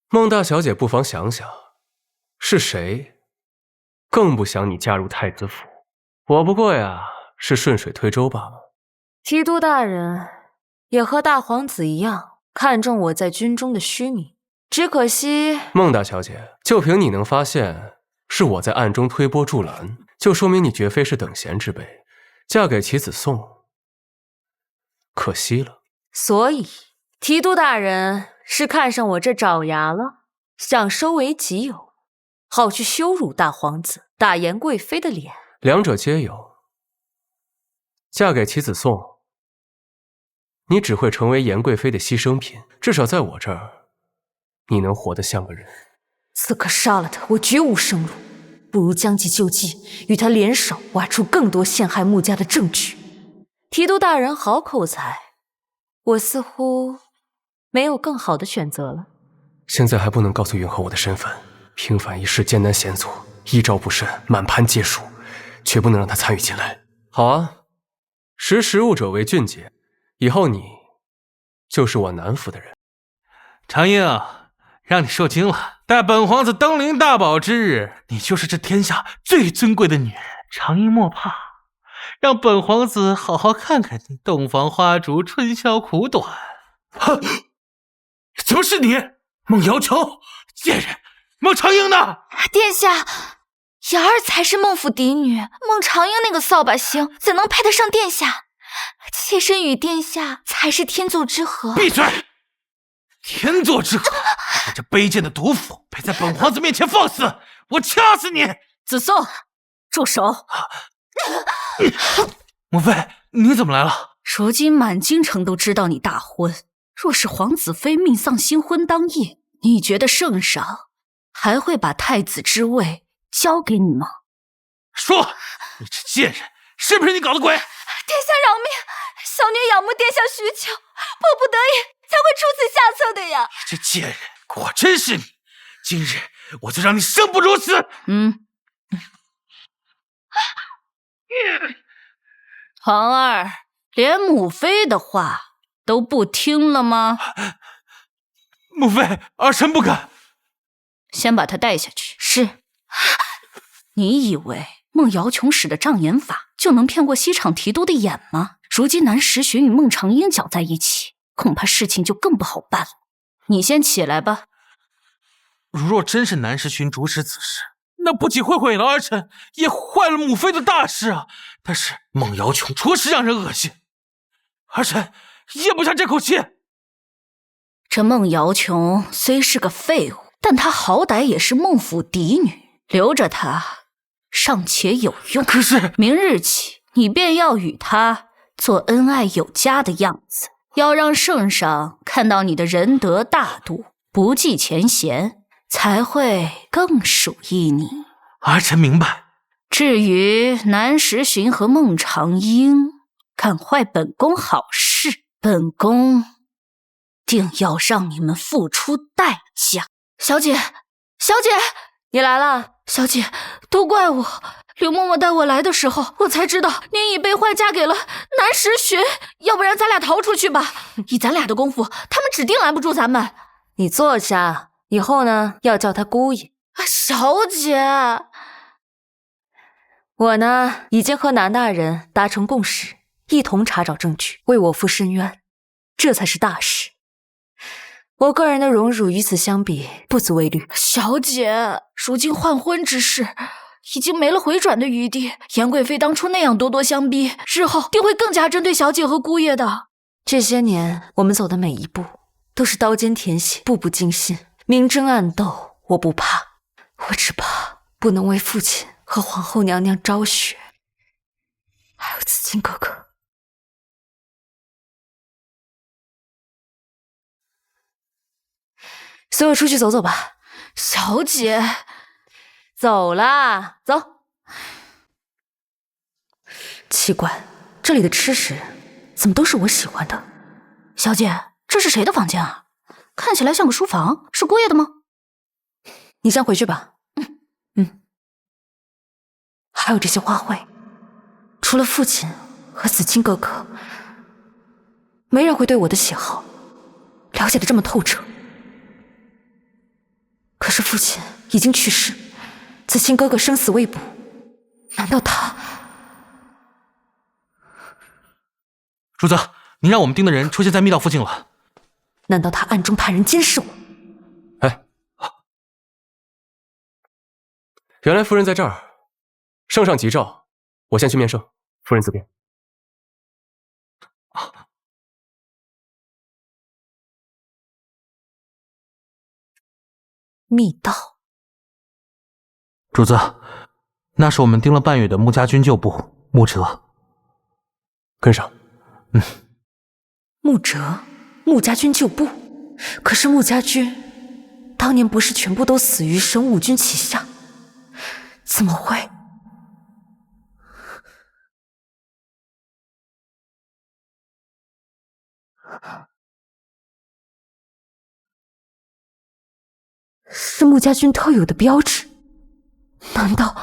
孟大小姐不妨想想，是谁更不想你嫁入太子府？我不过呀，是顺水推舟罢了。提督大人也和大皇子一样，看重我在军中的虚名，只可惜……孟大小姐，就凭你能发现是我在暗中推波助澜，就说明你绝非是等闲之辈。嫁给其子宋，可惜了。所以，提督大人是看上我这爪牙了，想收为己有，好去羞辱大皇子、打颜贵妃的脸。两者皆有。嫁给其子宋，你只会成为颜贵妃的牺牲品，至少在我这儿，你能活得像个人。此刻杀了他，我绝无生路，不如将计就计，与他联手，挖出更多陷害穆家的证据。提督大人好口才，我似乎没有更好的选择了。现在还不能告诉云侯我的身份，平反一事艰难险阻，一招不慎，满盘皆输，绝不能让他参与进来。好啊，识时务者为俊杰，以后你就是我南府的人。长英，让你受惊了。待本皇子登临大宝之日，你就是这天下最尊贵的女人。长英莫怕，让本皇子好好看看你洞房花烛春宵苦短。怎么是你，孟瑶琼？贱人！孟长英呢？殿下，瑶儿才是孟府嫡女，孟长英那个扫把星怎能配得上殿下？妾身与殿下才是天作之合。闭嘴！天作之合！你这卑贱的毒妇，配在本皇子面前放肆！我掐死你！子宋，住手！母妃，你怎么来了？如今满京城都知道你大婚，若是皇子妃命丧新婚当夜，你觉得圣上还会把太子之位交给你吗？说，你这贱人，是不是你搞的鬼？殿下饶命，小女仰慕殿下需求，迫不得已才会出此下策的呀。这贱人，果真是你！今日我就让你生不如死！皇儿，连母妃的话都不听了吗？母妃，儿臣不敢。先把她带下去。是。你以为孟瑶琼使的障眼法就能骗过西厂提督的眼吗？如今南时寻与孟长英搅在一起，恐怕事情就更不好办了。你先起来吧。如若真是南时寻主使此事，那不仅会毁了儿臣，也坏了母妃的大事啊！但是孟瑶琼着实让人恶心，儿臣咽不下这口气。这孟瑶琼虽是个废物，但她好歹也是孟府嫡女，留着她尚且有用。可是明日起，你便要与她做恩爱有加的样子，要让圣上看到你的仁德大度，不计前嫌，才会更属意你。儿臣明白。至于南时寻和孟长英敢坏本宫好事，本宫定要让你们付出代价。小姐，小姐，你来了。小姐，都怪我。刘嬷嬷带我来的时候，我才知道您已被坏嫁给了南时寻，要不然咱俩逃出去吧。以咱俩的功夫，他们指定拦不住咱们。你坐下，以后呢，要叫他姑爷。小姐，我呢，已经和南大人达成共识，一同查找证据，为我父伸冤，这才是大事。我个人的荣辱与此相比，不足为虑。小姐，如今换婚之事已经没了回转的余地。颜贵妃当初那样咄咄相逼，日后定会更加针对小姐和姑爷的。这些年我们走的每一步都是刀尖舔血，步步惊心，明争暗斗我不怕，我只怕不能为父亲和皇后娘娘昭雪，还有紫金哥哥。随我出去走走吧。小姐，走啦，走。奇怪，这里的吃食怎么都是我喜欢的？小姐，这是谁的房间啊？看起来像个书房，是姑爷的吗？你先回去吧。还有这些花卉，除了父亲和子清哥哥，没人会对我的喜好了解的这么透彻。可是父亲已经去世，子清哥哥生死未卜，难道他……主子，你让我们盯的人出现在密道附近了。难道他暗中派人监视我？原来夫人在这儿。圣上急召，我先去面圣。夫人自便。密道。主子，那是我们盯了半月的穆家军旧部穆哲。跟上。穆哲，穆家军旧部。可是穆家军当年不是全部都死于神武军旗下，怎么会？是穆家军特有的标志？难道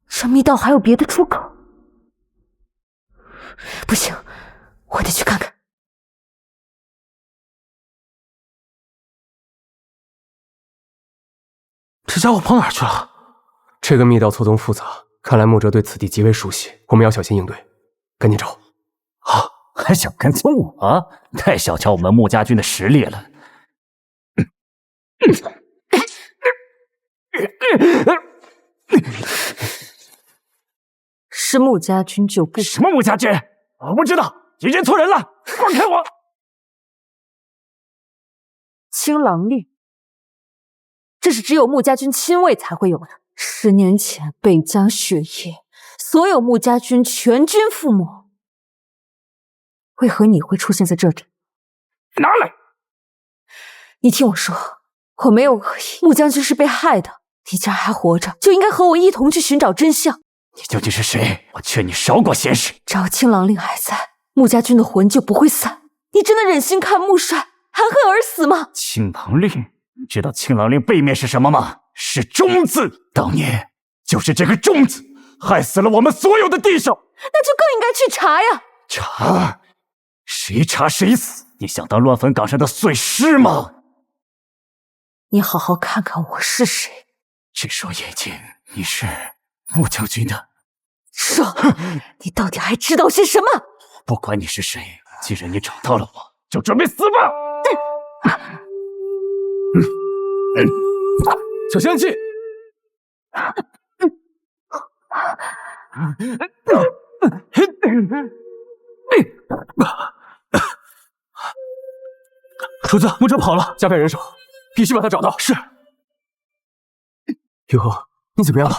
这密道还有别的出口？不行，我得去看看。这家伙跑哪儿去了？这个密道错综复杂，看来穆哲对此地极为熟悉，我们要小心应对，赶紧找。还想跟踪我？太小瞧我们穆家军的实力了。是穆家军旧部。什么穆家军？我不知道，你认错人了，放开我！青狼令，这是只有穆家军亲卫才会有的。10年前北疆雪夜，所有穆家军全军覆没。为何你会出现在这里？拿来！你听我说，我没有恶意，穆将军是被害的。你既然还活着，就应该和我一同去寻找真相。你究竟是谁？我劝你少管闲事。只要青狼令还在，穆家军的魂就不会散。你真的忍心看穆帅含恨而死吗？青狼令，你知道青狼令背面是什么吗？是忠字。当年就是这个忠字害死了我们所有的弟兄。那就更应该去查呀！查？谁查谁死？你想当乱坟岗上的碎尸吗？你好好看看我是谁。这双眼睛，你是穆将军的？说，你到底还知道些什么？不管你是谁，既然你找到了我，就准备死吧！小心暗器！主子，穆哲跑了，加派人手，必须把他找到。是。云禾，你怎么样了？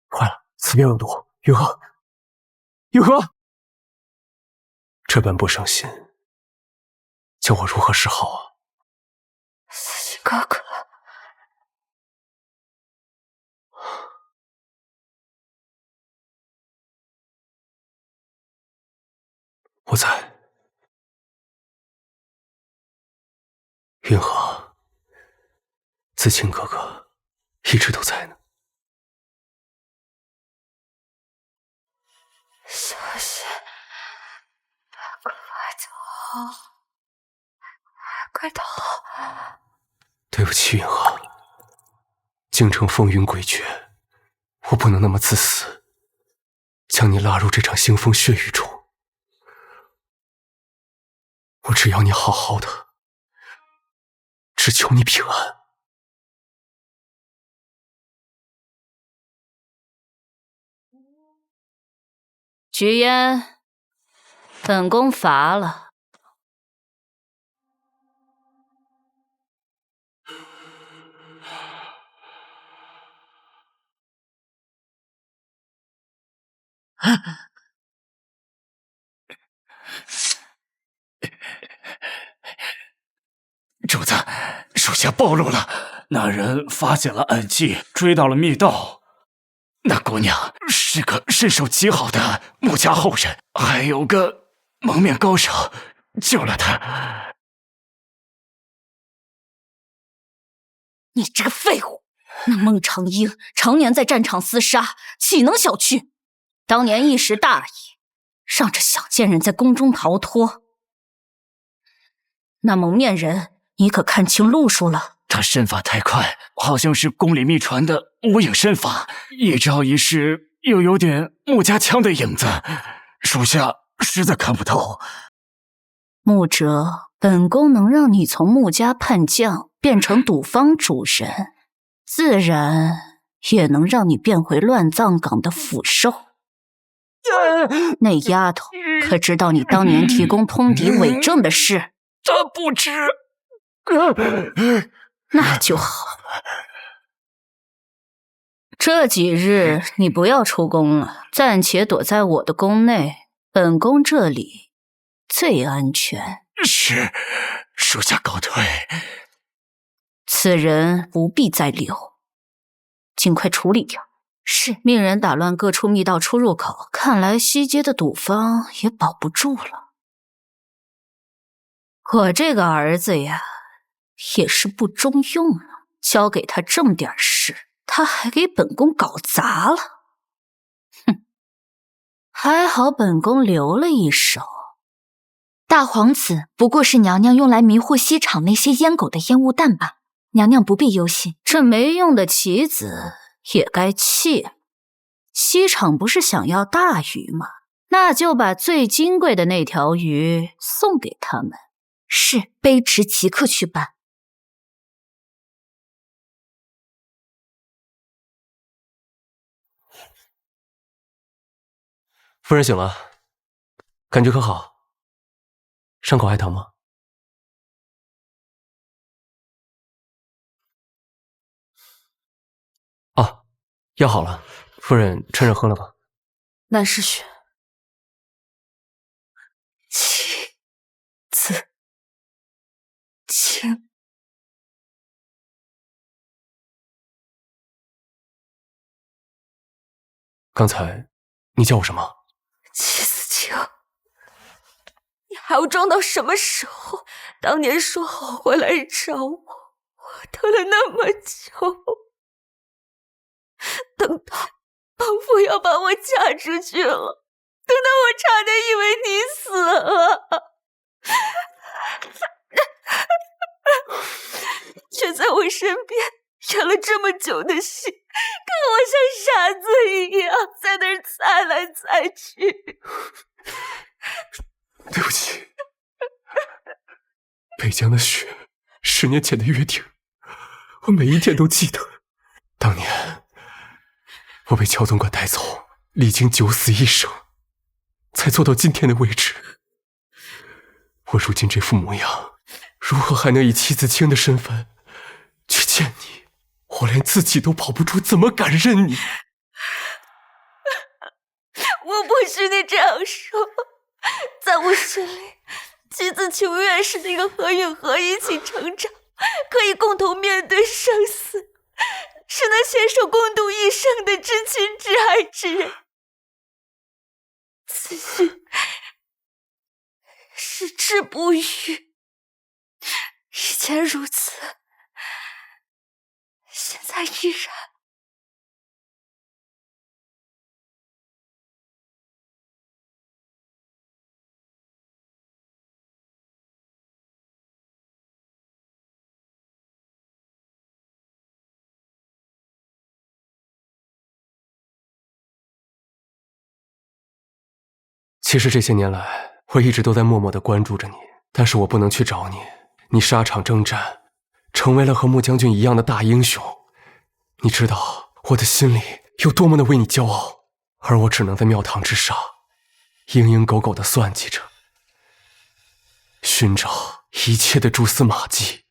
坏了，此病有毒。云禾，云禾，这般不省心，叫我如何是好啊？思琪哥哥，我在。云禾，子清哥哥一直都在呢。小心，快走，快逃！对不起，云禾，京城风云诡谲，我不能那么自私，将你拉入这场腥风血雨中。我只要你好好的，只求你平安。菊烟，本宫乏了。主子，属下暴露了。那人发现了暗器，追到了密道。那姑娘是个身手极好的穆家后人，还有个蒙面高手救了她。你这个废物！那孟长英常年在战场厮杀，岂能小觑？当年一时大意，让这小贱人在宫中逃脱。那蒙面人，你可看清路数了？他身法太快，好像是宫里秘传的无影身法，一招一式又有点穆家枪的影子，属下实在看不透。穆哲，本宫能让你从穆家叛将变成赌坊主人，自然也能让你变回乱葬岗的腐兽。那丫头可知道你当年提供通敌伪证的事？她不知。那就好。这几日你不要出宫了，暂且躲在我的宫内，本宫这里最安全。是，属下告退。此人不必再留，尽快处理掉。是，命人打乱各处密道出入口，看来西街的赌坊也保不住了。我这个儿子呀，也是不中用了，交给他这么点事，他还给本宫搞砸了。哼，还好本宫留了一手。大皇子不过是娘娘用来迷惑西厂那些阉狗的烟雾弹吧，娘娘不必忧心。这没用的棋子也该弃了。西厂不是想要大鱼吗？那就把最金贵的那条鱼送给他们。是，卑职即刻去办。夫人醒了，感觉可好？伤口还疼吗？啊，药好了，夫人趁热喝了吧。南氏血，妻子情。刚才你叫我什么？妻子情，你还要装到什么时候？当年说好回来找我，我等了那么久，等到帮夫要把我嫁出去了，等到我差点以为你死了，却在我身边演了这么久的戏，看我像傻子一样在那儿猜来猜去。对不起，北疆的雪，10年前的约定，我每一天都记得。当年我被乔总管带走，历经九死一生，才做到今天的位置。我如今这副模样，如何还能以妻子清的身份去见你？我连自己都保不住，怎么敢认你？我不许你这样说，在我心里，妻子情愿是那个和允和一起成长，可以共同面对生死，是能携手共度一生的至亲至爱之人。此心矢志不渝，以前如此，现在依然。其实这些年来，我一直都在默默地关注着你，但是我不能去找你。你沙场征战，成为了和穆将军一样的大英雄。你知道我的心里有多么的为你骄傲，而我只能在庙堂之上，蝇营狗苟地算计着，寻找一切的蛛丝马迹。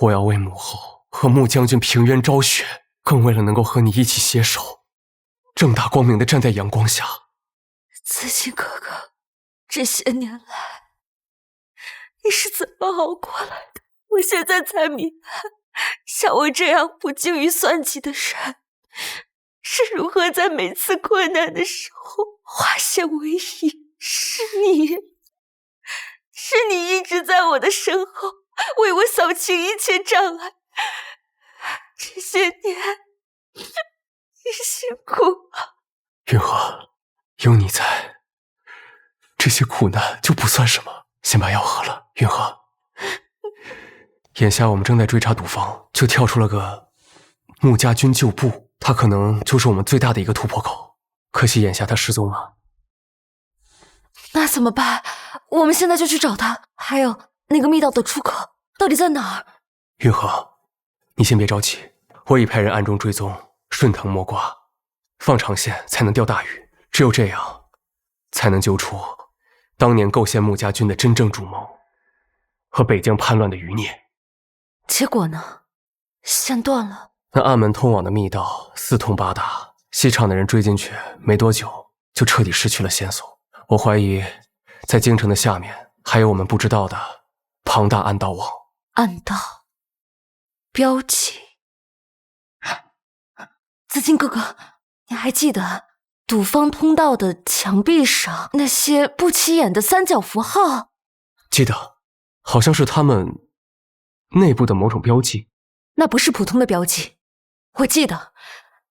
我要为母后和穆将军平冤昭雪，更为了能够和你一起携手，正大光明地站在阳光下。子清哥哥，这些年来，你是怎么熬过来的？我现在才明白，像我这样不精于算计的人，是如何在每次困难的时候化险为夷。是你一直在我的身后，为我扫清一切障碍，这些年你辛苦了。云禾，有你在，这些苦难就不算什么。先把药喝了，云禾。眼下我们正在追查赌坊，就跳出了个穆家军旧部，他可能就是我们最大的一个突破口。可惜眼下他失踪了。那怎么办？我们现在就去找他。还有那个密道的出口到底在哪儿？云禾，你先别着急，我已派人暗中追踪，顺藤摸瓜，放长线才能钓大鱼。只有这样，才能揪出当年构陷穆家军的真正主谋和北疆叛乱的余孽。结果呢？线断了。那暗门通往的密道四通八达，西厂的人追进去没多久，就彻底失去了线索。我怀疑，在京城的下面还有我们不知道的庞大暗道网。暗道标记。紫金哥哥，你还记得赌坊通道的墙壁上那些不起眼的三角符号？记得，好像是他们内部的某种标记。那不是普通的标记，我记得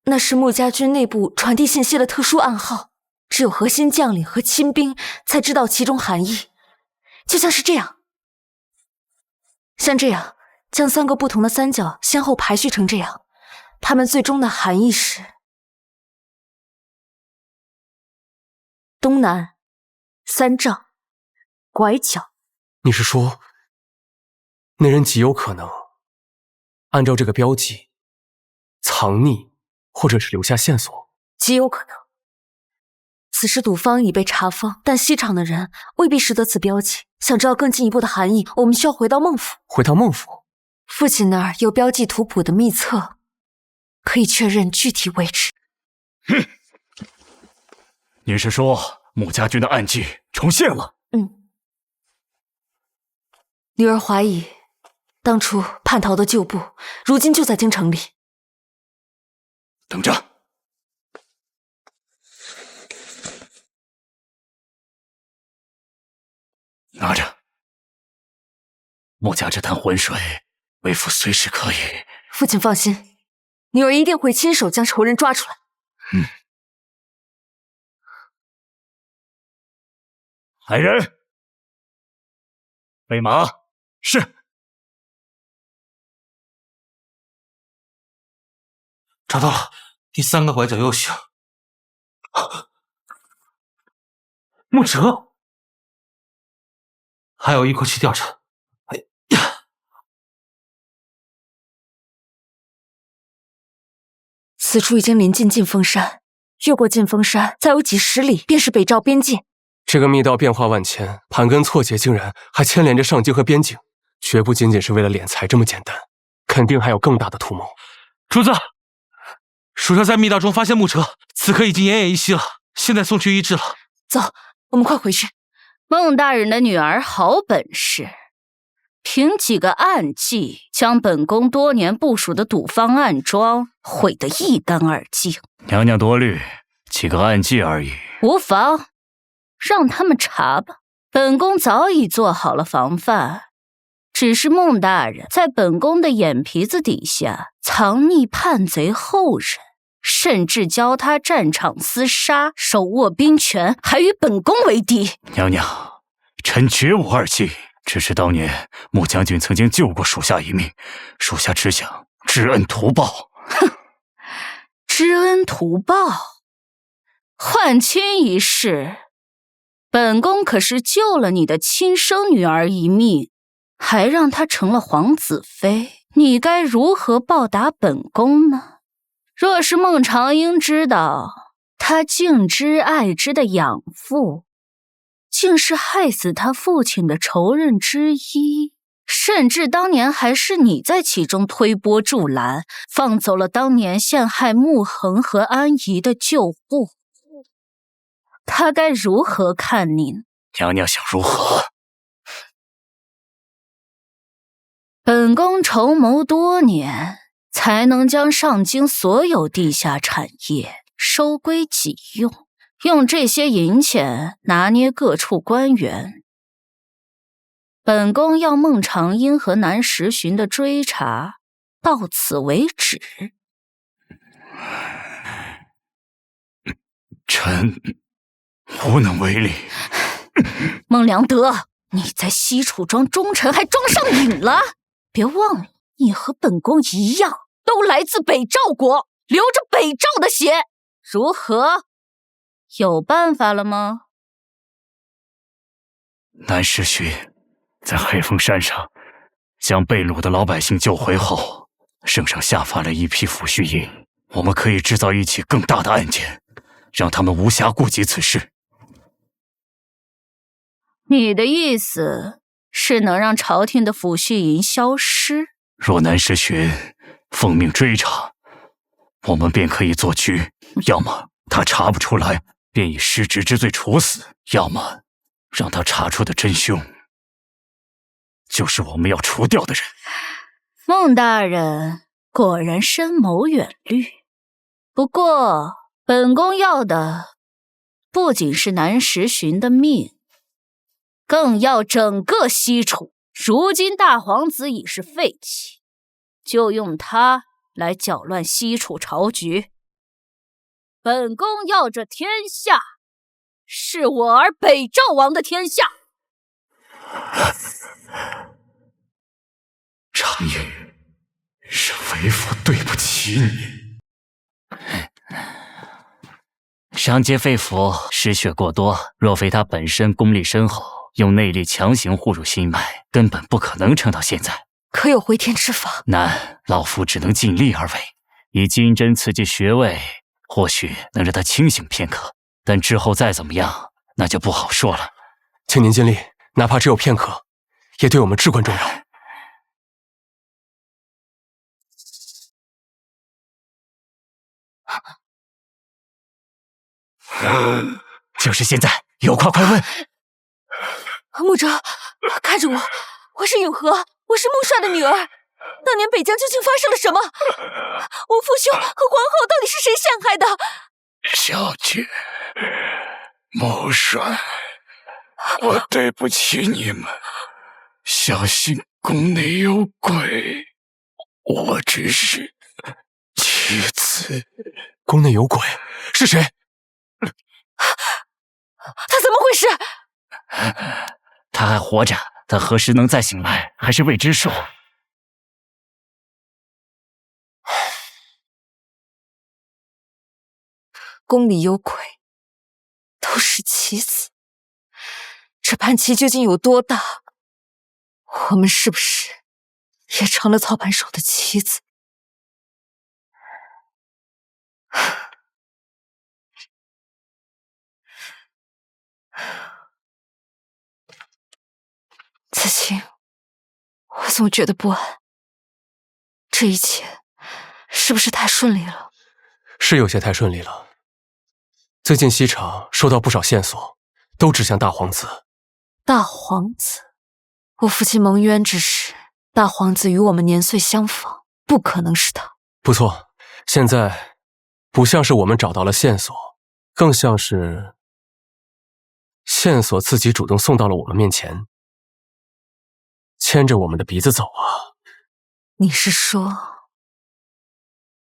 那是穆家军内部传递信息的特殊暗号，只有核心将领和亲兵才知道其中含义。就像是这样，像这样将3个不同的三角先后排序成这样，它们最终的含义是东南、3丈、拐角。你是说，那人极有可能按照这个标记藏匿，或者是留下线索？极有可能。此时赌坊已被查封，但西厂的人未必识得此标记。想知道更进一步的含义，我们需要回到孟府。回到孟府？父亲那儿有标记图谱的秘册，可以确认具体位置。哼，你是说穆家军的暗记重现了？女儿怀疑，当初叛逃的旧部，如今就在京城里。等着。拿着，穆家这滩浑水，为父随时可以。父亲放心，女儿一定会亲手将仇人抓出来。来人，备马。是。找到了，第3个拐角 U 型。穆哲，还有一口气调查。哎呀！此处已经临近禁风山，越过禁风山，再有几10里便是北赵边界。这个密道变化万千，盘根错节，竟然还牵连着上京和边境，绝不仅仅是为了敛财这么简单，肯定还有更大的图谋。主子，属下在密道中发现穆哲，此刻已经奄奄一息了，现在送去医治了。走，我们快回去。孟大人的女儿好本事，凭几个暗记，将本宫多年部署的赌坊暗桩毁得一干二净。娘娘多虑，几个暗记而已。无妨，让他们查吧。本宫早已做好了防范，只是孟大人在本宫的眼皮子底下藏匿叛贼后人，甚至教他战场厮杀，手握兵权，还与本宫为敌。娘娘，臣绝无二计，只是当年穆将军曾经救过属下一命，属下只想知恩图报。哼，知恩图报，换亲一事，本宫可是救了你的亲生女儿一命，还让她成了皇子妃，你该如何报答本宫呢？若是孟长英知道他敬之爱之的养父竟是害死他父亲的仇人之一，甚至当年还是你在其中推波助澜，放走了当年陷害穆恒和安怡的旧部，他该如何看你呢？娘娘想如何？本宫筹谋多年，才能将上京所有地下产业收归己用，用这些银钱拿捏各处官员。本宫要孟长英和南时寻的追查，到此为止。臣无能为力。孟良德，你在西楚庄忠臣还装上瘾了？别忘了，你和本宫一样，都来自北赵国，流着北赵的血。如何？有办法了吗？南师勋在黑风山上将被掳的老百姓救回后，圣上下发了一批抚恤银，我们可以制造一起更大的案件，让他们无暇顾及此事。你的意思是能让朝廷的抚恤银消失？若南师勋奉命追查，我们便可以做局，要么他查不出来，便以失职之罪处死；要么让他查出的真凶，就是我们要除掉的人。孟大人果然深谋远虑。不过，本宫要的不仅是南石寻的命，更要整个西楚。如今大皇子已是废弃，就用他来搅乱西楚朝局。本宫要这天下，是我儿北赵王的天下。常英，是为父对不起你。上阶肺腑失血过多，若非他本身功力深厚，用内力强行护住心脉，根本不可能撑到现在。可有回天之法？难，老夫只能尽力而为。以金针刺激穴位，或许能让他清醒片刻，但之后再怎么样，那就不好说了。请您尽力，哪怕只有片刻，也对我们至关重要。就是现在，有话快问。穆哲，看着我，我是永和，我是穆帅的女儿。当年北疆究竟发生了什么？我父兄和皇后到底是谁陷害的？小姐，穆帅，我对不起你们，小心宫内有鬼。我只是妻子。宫内有鬼？是谁？他怎么回事？他还活着，他何时能再醒来，还是未知数。宫里有鬼，都是棋子。这盘棋究竟有多大？我们是不是也成了操盘手的棋子？子清，我总觉得不安。这一切是不是太顺利了？是有些太顺利了。最近西厂收到不少线索，都指向大皇子。大皇子，我父亲蒙冤之时，大皇子与我们年岁相仿，不可能是他。不错，现在不像是我们找到了线索，更像是线索自己主动送到了我们面前，牵着我们的鼻子走啊！你是说，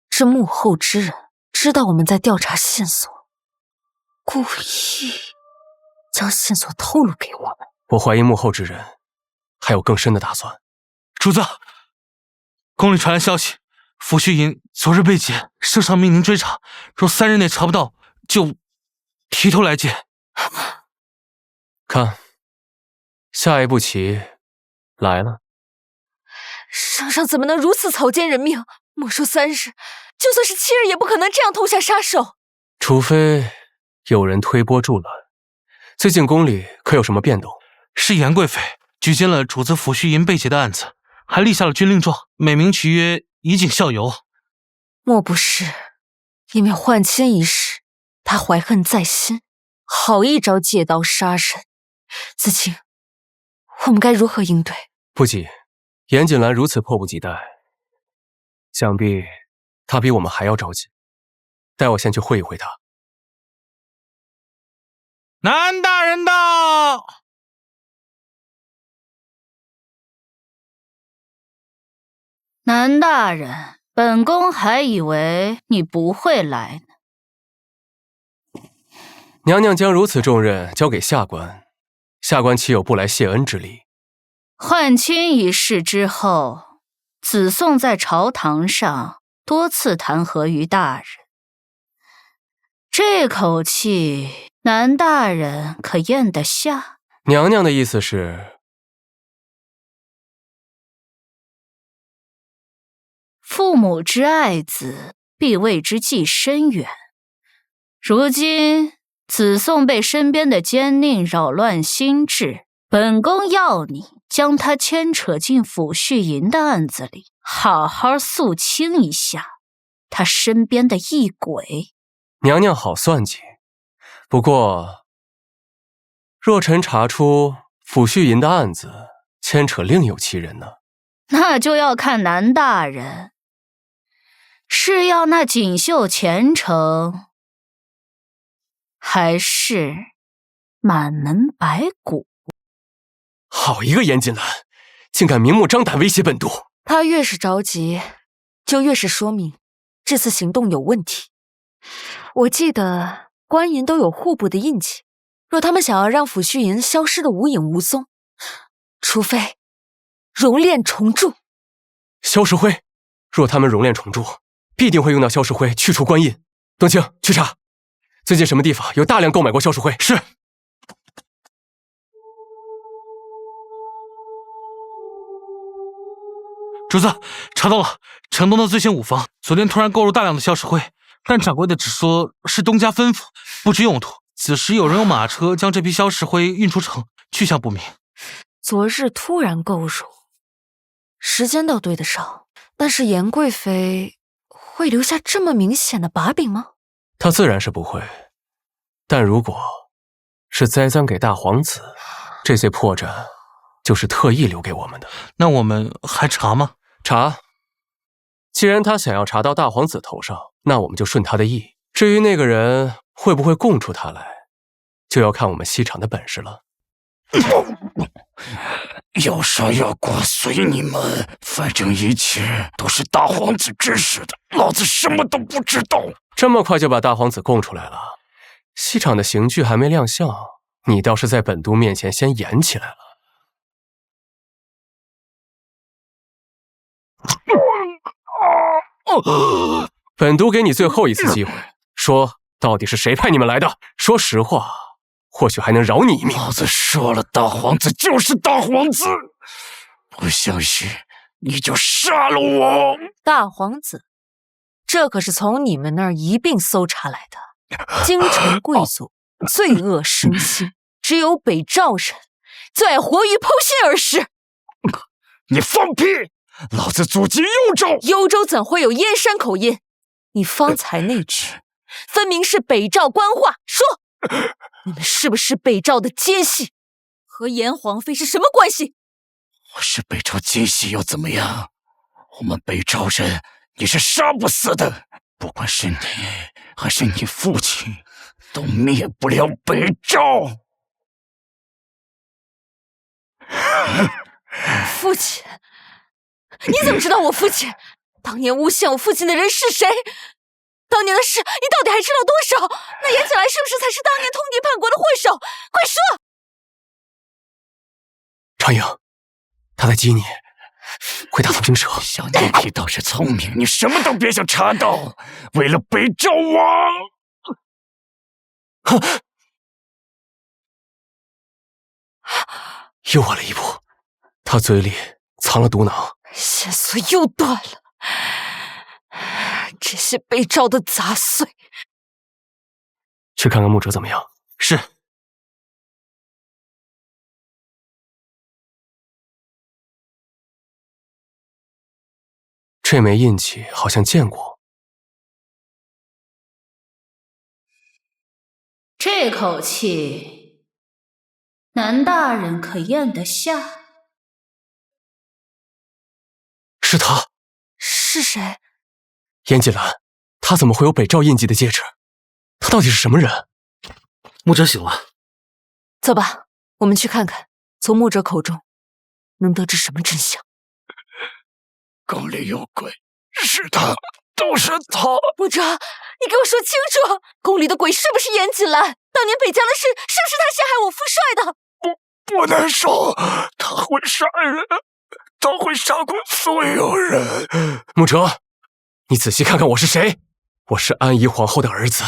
这幕后之人知道我们在调查线索，故意将线索透露给我们？我怀疑幕后之人还有更深的打算。主子，宫里传来消息，抚恤银昨日被劫，圣上命令追查，若3日内查不到，就提头来见。看，下一步棋来了。圣上怎么能如此草菅人命？没收3日，就算是7日，也不可能这样痛下杀手。除非有人推波助澜。最近宫里可有什么变动？是严贵妃举荐了主子抚恤银被劫的案子，还立下了军令状，美名其曰以儆效尤。莫不是因为换亲一事，他怀恨在心，好一招借刀杀人？子清，我们该如何应对？不急，严锦兰如此迫不及待，想必她比我们还要着急。带我先去会一会她。南大人到。南大人，本宫还以为你不会来呢。娘娘将如此重任交给下官，下官岂有不来谢恩之理？宦亲一事之后，子宋在朝堂上多次弹劾于大人，这口气，南大人可咽得下？娘娘的意思是，父母之爱子，必为之计深远。如今子宋被身边的奸佞扰乱心智，本宫要你将他牵扯进抚恤营的案子里，好好肃清一下他身边的异鬼。娘娘好算计，不过若臣查出抚恤营的案子牵扯另有其人呢？那就要看南大人是要那锦绣前程，还是满门白骨？好一个严锦兰，竟敢明目张胆威胁本督！他越是着急，就越是说明这次行动有问题。我记得官营都有户部的印记，若他们想要让抚恤营消失的无影无踪，除非熔炼重铸。萧石灰，若他们熔炼重铸，必定会用到萧石灰去除官印。冬青，去查最近什么地方有大量购买过萧石灰。是。主子，查到了城东的最新5房，昨天突然购入大量的萧石灰，但掌柜的只说是东家吩咐，不知用途。此时有人用马车将这批萧石灰运出城，去向不明。昨日突然购入，时间倒对得上，但是严贵妃会留下这么明显的把柄吗？她自然是不会，但如果是栽赃给大皇子，这些破绽就是特意留给我们的。那我们还查吗？查。既然他想要查到大皇子头上，那我们就顺他的意。至于那个人会不会供出他来，就要看我们西厂的本事了。要杀要剐随你们，反正一切都是大皇子指使的，老子什么都不知道。这么快就把大皇子供出来了，西厂的刑具还没亮相，你倒是在本督面前先演起来了。本督给你最后一次机会，说到底是谁派你们来的？说实话，或许还能饶你一命。老子说了，大皇子就是大皇子，不相信你就杀了我。大皇子，这可是从你们那儿一并搜查来的。京城贵族罪恶深心，只有北赵人最爱活鱼剖心而食。你放屁！老子祖籍幽州，幽州怎会有燕山口音？你方才那句分明是北赵官话，说你们是不是北赵的奸细？和严皇妃是什么关系？我是北赵奸细又怎么样？我们北赵人你是杀不死的，不管是你还是你父亲，都灭不了北赵。父亲？你怎么知道我父亲？当年诬陷我父亲的人是谁？当年的事你到底还知道多少？那严锦兰是不是才是当年通敌叛国的祸首？快说！长英，他在激你，会打草惊蛇。小年皮倒是聪明，你什么都别想查到。为了北赵王，又晚了一步，他嘴里藏了毒囊，线索又断了。这些北赵的杂碎，去看看穆哲怎么样？是。这枚印记好像见过。这口气，南大人可咽得下？是他。是谁？严锦兰，他怎么会有北赵印记的戒指？他到底是什么人？穆哲醒了，走吧，我们去看看，从穆哲口中能得知什么真相。宫里有鬼，是他，都是他。部长，你给我说清楚，宫里的鬼是不是严锦兰？当年北疆的事，是不是他陷害我父帅的？不能说，他会杀人，他会杀光所有人。穆哲，你仔细看看我是谁？我是安仪皇后的儿子，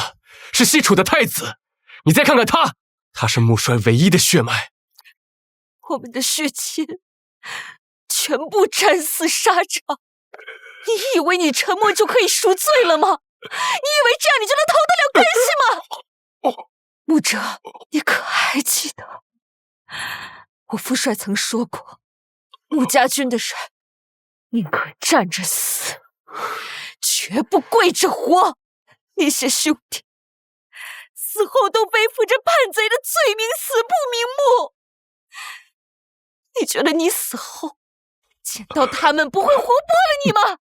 是西楚的太子。你再看看他，他是穆帅唯一的血脉。我们的血亲全部战死沙场，你以为你沉默就可以赎罪了吗？你以为这样你就能逃得了干系吗？穆哲，你可还记得我父帅曾说过，穆家军的人宁可站着死，绝不跪着活。那些兄弟死后都背负着叛贼的罪名，死不瞑目。你觉得你死后见到他们不会活剥了你吗？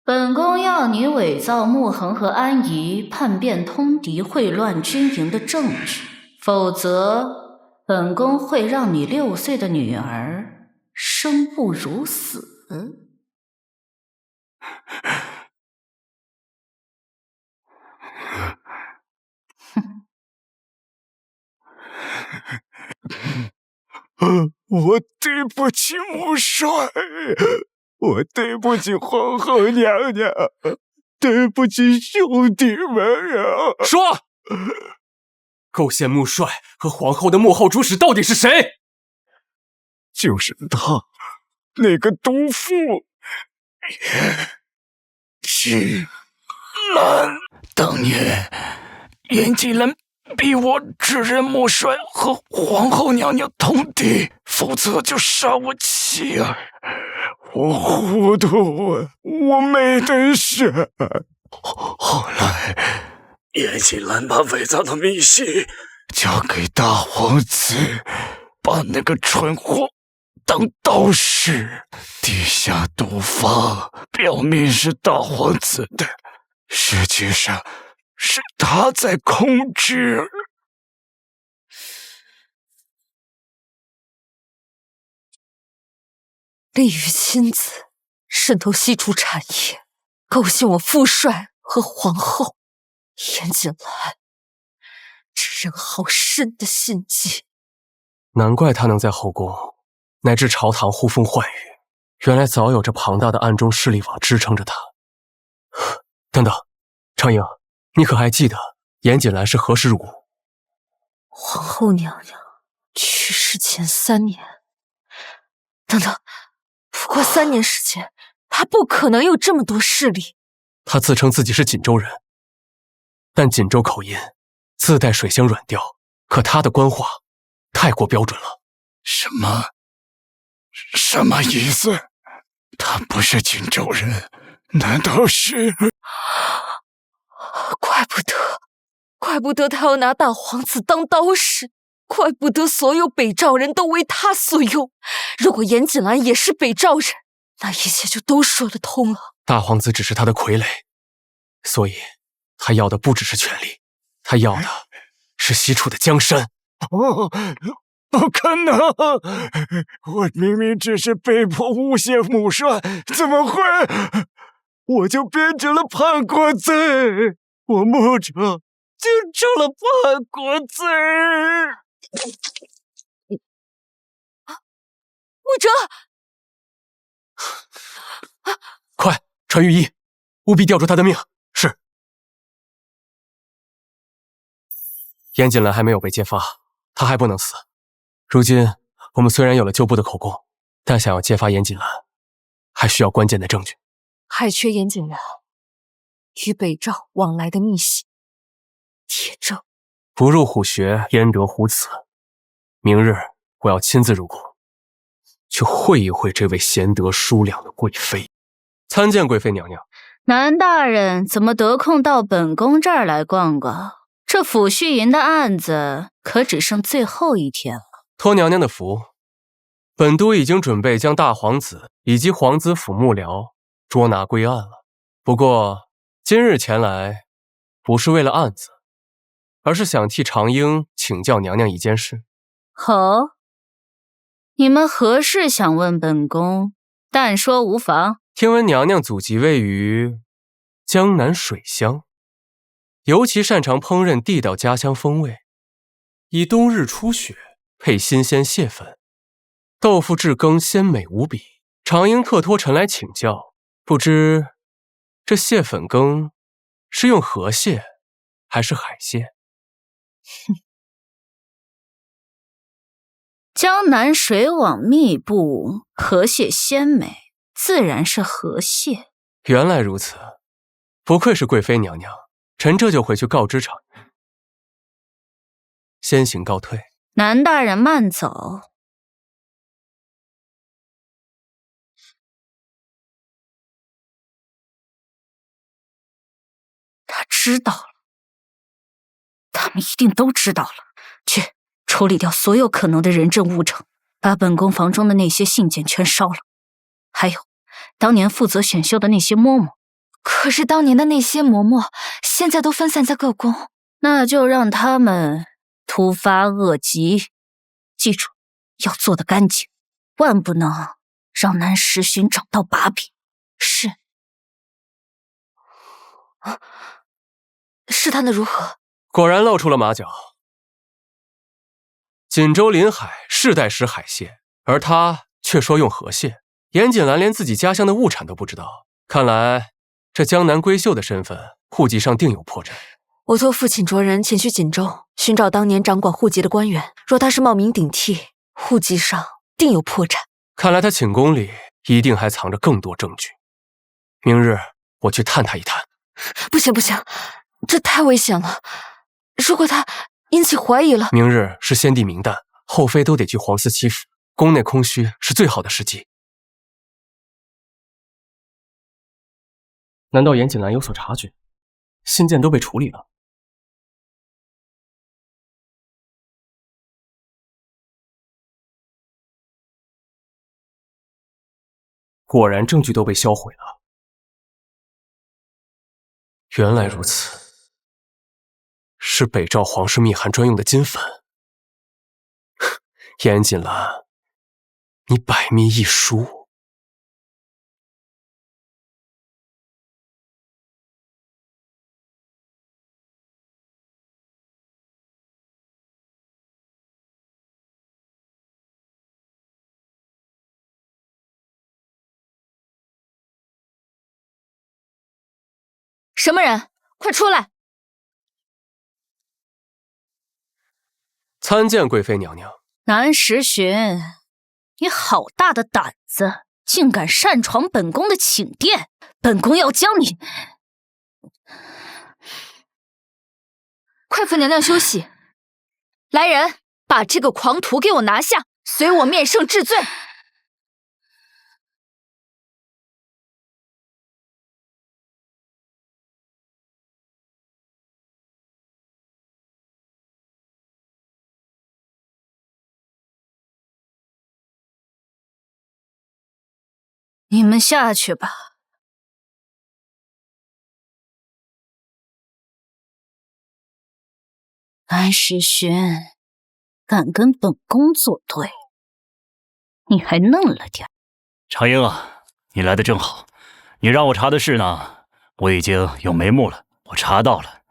本宫要你伪造穆恒和安仪叛变通敌、秽乱军营的证据，否则本宫会让你6岁的女儿生不如死。我对不起穆帅，我对不起皇后娘娘，对不起兄弟们啊！说，构陷穆帅和皇后的幕后主使到底是谁？就是他，那个毒妇锦兰。当年严锦兰逼我指认穆帅和皇后娘娘通敌，否则就杀我妻儿。我糊涂啊，我没得选。后来严锦兰把伪造的密信交给大皇子，把那个蠢货当道士，地下毒方，表面是大皇子的，实际上是他在控制。利于亲自渗透西楚产业，构陷我父帅和皇后。严锦兰，这人好深的心机。难怪他能在后宫乃至朝堂呼风唤雨，原来早有着庞大的暗中势力网支撑着他。等等，长英，你可还记得严锦兰是何时入宫？皇后娘娘去世前3年。等等，不过3年时间，她不可能有这么多势力。她自称自己是锦州人，但锦州口音自带水乡软调，可她的官话太过标准了。什么意思？他不是锦州人，难道是？怪不得他要拿大皇子当刀使，怪不得所有北赵人都为他所用。如果严锦兰也是北赵人，那一切就都说得通了。大皇子只是他的傀儡，所以他要的不只是权力，他要的是西楚的江山。不可能！我明明只是被迫诬陷穆帅，怎么会我就变成了叛国贼？我穆哲就成了叛国贼！穆哲，快传御医，务必吊住他的命。是。严锦兰还没有被揭发，他还不能死。如今我们虽然有了旧部的口供，但想要揭发严锦兰，还需要关键的证据。还缺严锦兰与北赵往来的密信、铁证。不入虎穴，焉得虎子？明日我要亲自入宫，去会一会这位贤德淑良的贵妃。参见贵妃娘娘。南大人怎么得空到本宫这儿来逛逛？这抚恤营的案子可只剩最后1天了。托娘娘的福，本都已经准备将大皇子以及皇子府幕僚捉拿归案了。不过今日前来，不是为了案子，而是想替长英请教娘娘一件事。好，你们何事想问本宫？但说无妨。听闻娘娘祖籍位于江南水乡，尤其擅长烹饪地道家乡风味，以冬日初雪配新鲜蟹粉，豆腐制羹鲜美无比。常英特托臣来请教，不知这蟹粉羹是用河蟹还是海蟹？哼，江南水网密布，河蟹鲜美，自然是河蟹。原来如此，不愧是贵妃娘娘，臣这就回去告知常英。先行告退。南大人慢走。他知道了，他们一定都知道了。去处理掉所有可能的人证物证，把本宫房中的那些信件全烧了。还有，当年负责选秀的那些嬷嬷。可是当年的那些嬷嬷，现在都分散在各宫，那就让他们突发恶疾。记住，要做得干净，万不能让南时巡找到把柄。是。试探的如何？果然露出了马脚。锦州临海世代食海蟹，而他却说用河蟹。严锦兰连自己家乡的物产都不知道，看来这江南闺秀的身份，户籍上定有破绽。我托父亲着人前去锦州，寻找当年掌管户籍的官员。若他是冒名顶替，户籍上定有破绽。看来他寝宫里一定还藏着更多证据。明日我去探他一探。不行不行，这太危险了。如果他引起怀疑了，明日是先帝明旦，后妃都得去皇嗣七府，宫内空虚是最好的时机。难道严锦兰有所察觉？信件都被处理了？果然证据都被销毁了。原来如此，是北赵皇室密函专用的金粉。严锦兰，你百密一疏。什么人？快出来！参见贵妃娘娘。南时巡，你好大的胆子，竟敢擅闯本宫的寝殿！本宫要将你……快扶娘娘休息。来人，把这个狂徒给我拿下，随我面圣治罪。你们下去吧。南时巡，敢跟本宫作对，你还嫩了点。常英啊，你来的正好。你让我查的事呢，我已经有眉目了。我查到了，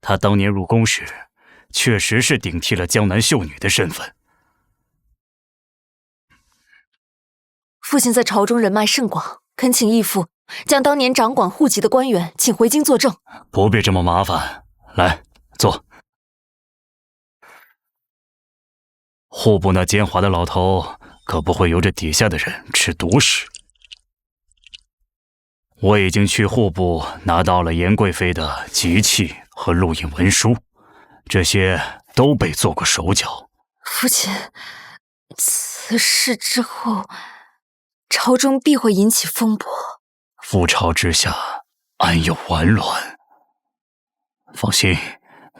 他当年入宫时，确实是顶替了江南秀女的身份。父亲在朝中人脉甚广，恳请义父将当年掌管户籍的官员请回京作证。不必这么麻烦，来坐。户部那奸猾的老头可不会由着底下的人吃独食。我已经去户部拿到了严贵妃的集契和录印文书，这些都被做过手脚。父亲，此事之后，朝中必会引起风波。覆巢之下，安有完卵？放心，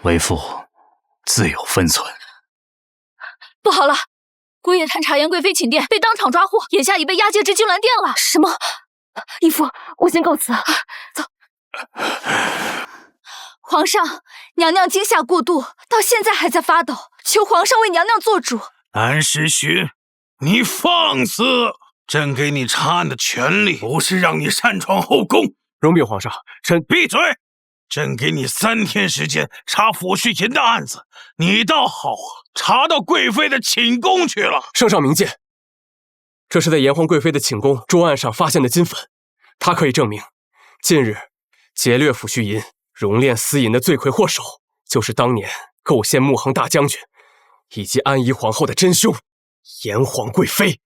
为父自有分寸。不好了，姑爷探查严贵妃寝殿，被当场抓获，眼下已被押解至金銮殿了。什么？义父，我先告辞。走。皇上，娘娘惊吓过度，到现在还在发抖，求皇上为娘娘做主。南时巡，你放肆！朕给你查案的权利，不是让你擅闯后宫。容禀皇上，臣闭嘴！朕给你3天时间查抚恤银的案子，你倒好啊，查到贵妃的寝宫去了。圣上明鉴，这是在炎皇贵妃的寝宫桌案上发现的金粉，它可以证明，近日劫掠抚恤银、熔炼私银的罪魁祸首，就是当年构陷穆恒大将军以及安仪皇后的真凶炎皇贵妃。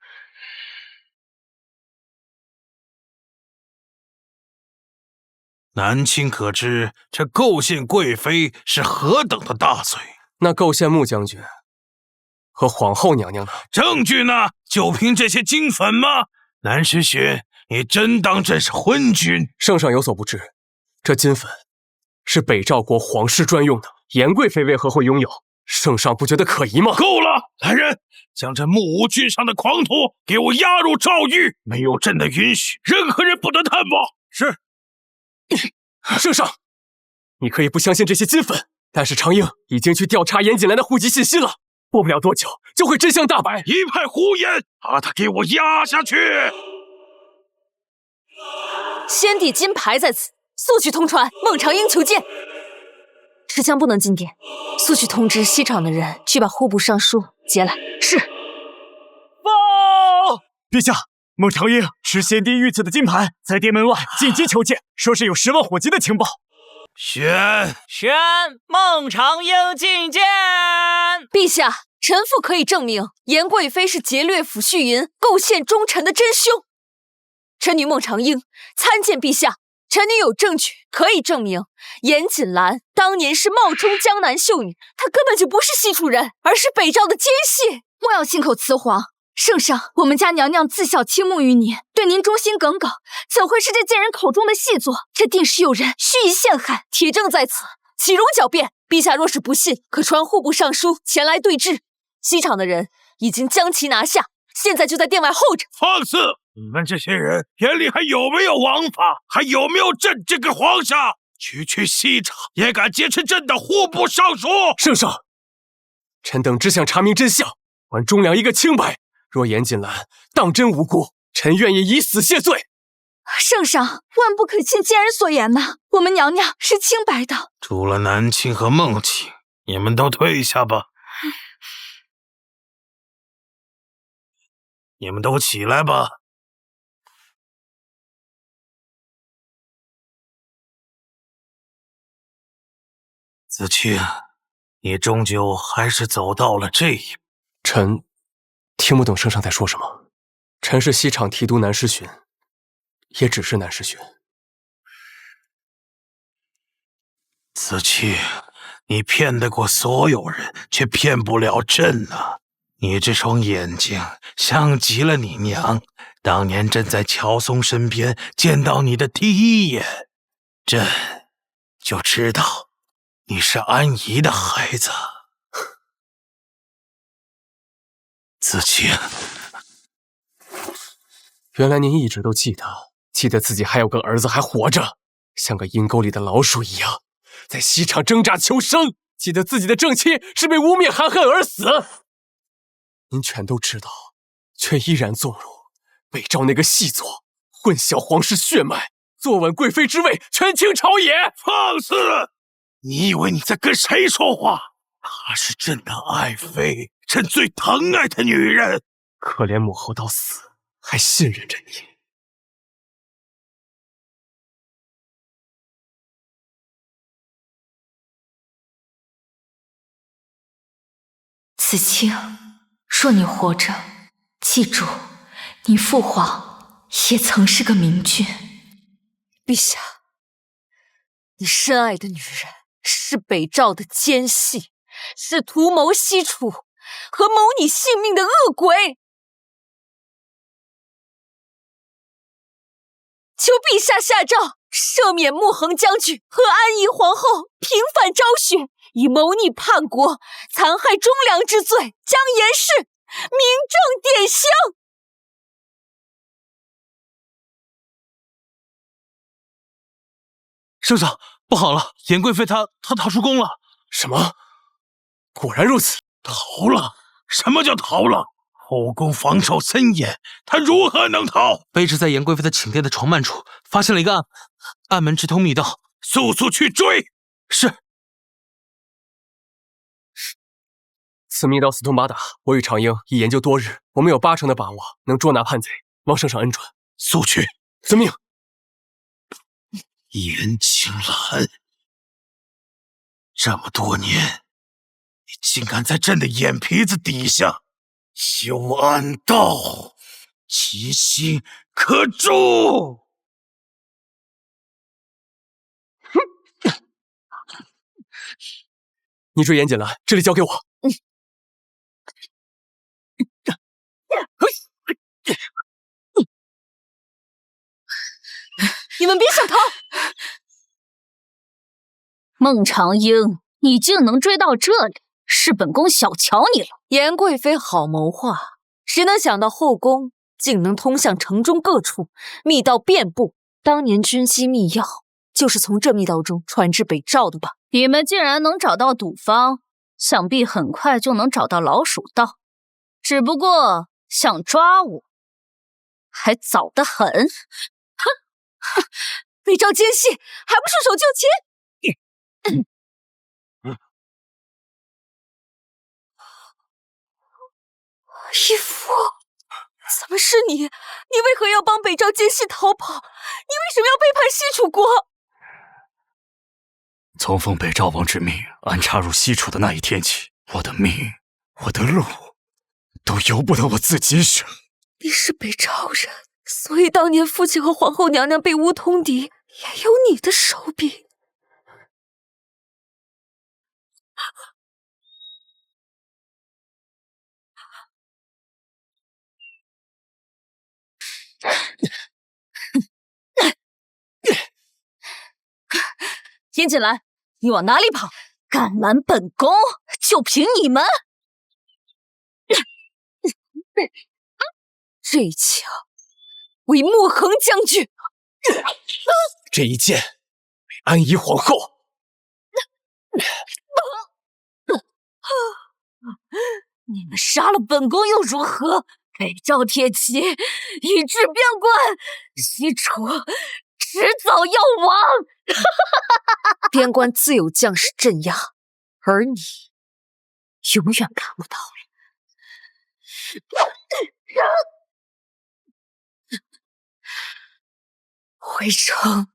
南卿可知这构陷贵妃是何等的大罪？那构陷穆将军和皇后娘娘呢？证据呢？就凭这些金粉吗？南时雪，你真当朕是昏君？圣上有所不知，这金粉是北赵国皇室专用的，严贵妃为何会拥有？圣上不觉得可疑吗？够了！来人，将这木无郡上的狂徒给我押入诏狱！没有朕的允许，任何人不得探望。是。圣上，你可以不相信这些金粉，但是长英已经去调查严锦兰的户籍信息了，过不了多久就会真相大白。一派胡言，把他给我压下去！先帝金牌在此，速去通传，孟长英求见。持枪不能进殿，速去通知西厂的人去把户部尚书接来。是。报！陛下，孟长英持先帝御赐的金牌，在殿门外紧急求见，说是有10万火急的情报。宣孟长英觐见。陛下，臣妇可以证明严贵妃是劫掠抚恤银、构陷忠臣的真凶。臣女孟长英参见陛下。臣女有证据可以证明，严锦兰当年是冒充江南秀女，她根本就不是西楚人，而是北赵的奸细。莫要信口雌黄。圣上，我们家娘娘自小倾慕于您，对您忠心耿耿，怎会是这贱人口中的细作？这定是有人蓄意陷害，铁证在此，岂容狡辩？陛下若是不信，可传户部尚书前来对质。西厂的人已经将其拿下，现在就在殿外候着。放肆！你们这些人眼里还有没有王法？还有没有朕这个皇上？区西厂也敢劫持朕的户部尚书？圣上，臣等只想查明真相，还忠良一个清白。若严锦兰当真无辜，臣愿意以死谢罪。圣上，万不可信奸人所言呐！我们娘娘是清白的。除了南卿和孟卿，你们都退下吧。你们都起来吧。子清，你终究还是走到了这一步。臣听不懂圣上在说什么。臣是西厂提督南师巡，也只是南师巡。子清，你骗得过所有人，却骗不了朕啊！你这双眼睛像极了你娘。当年朕在乔松身边见到你的第一眼，朕就知道你是安仪的孩子。子清，原来您一直都记得自己还有个儿子还活着，像个阴沟里的老鼠一样，在西厂挣扎求生，记得自己的正妻是被污蔑含恨而死。您全都知道，却依然纵容北赵那个细作，混淆皇室血脉，坐稳贵妃之位，权倾朝野。放肆！你以为你在跟谁说话？她是朕的爱妃，朕最疼爱的女人。可怜母后到死还信任着你。子清，若你活着，记住，你父皇也曾是个明君。陛下，你深爱的女人是北赵的奸细，是图谋西楚和谋你性命的恶鬼。求陛下下诏，赦免穆恒将军和安仪皇后平反昭雪，以谋逆叛国、残害忠良之罪，将严氏明正典刑。圣上，不好了，严贵妃她逃出宫了。什么？果然如此。逃了？什么叫逃了？后宫防守森严，他如何能逃？卑职在严贵妃的寝殿的床幔处发现了一个暗门直通密道，速速去追！是。此密道四通八达，我与长英已研究多日，我们有80%的把握能捉拿叛贼。望圣上恩准。速去！遵命。严青兰，这么多年，你竟敢在朕的眼皮子底下修暗道，其心可诛！你追严锦兰，这里交给我。你们别想逃！孟长英，你竟能追到这里，是本宫小瞧你了。严贵妃好谋划，谁能想到后宫竟能通向城中各处，密道遍布。当年军机密钥就是从这密道中传至北赵的吧？你们竟然能找到赌方，想必很快就能找到老鼠道。只不过想抓我，还早得很。哼，北赵奸细，还不束手就擒！义父，怎么是你？你为何要帮北赵奸细逃跑？你为什么要背叛西楚国？从奉北赵王之命安插入西楚的那一天起，我的命，我的路，都由不得我自己选。你是北赵人，所以当年父亲和皇后娘娘被乌通敌，也有你的手笔。严锦兰，你往哪里跑？敢拦本宫，就凭你们！这一枪为莫恒将军，这一剑为安仪皇后。你们杀了本宫又如何？北赵铁骑已至边关，西楚迟早要亡。边关自有将士镇压，而你永远看不到了。回城。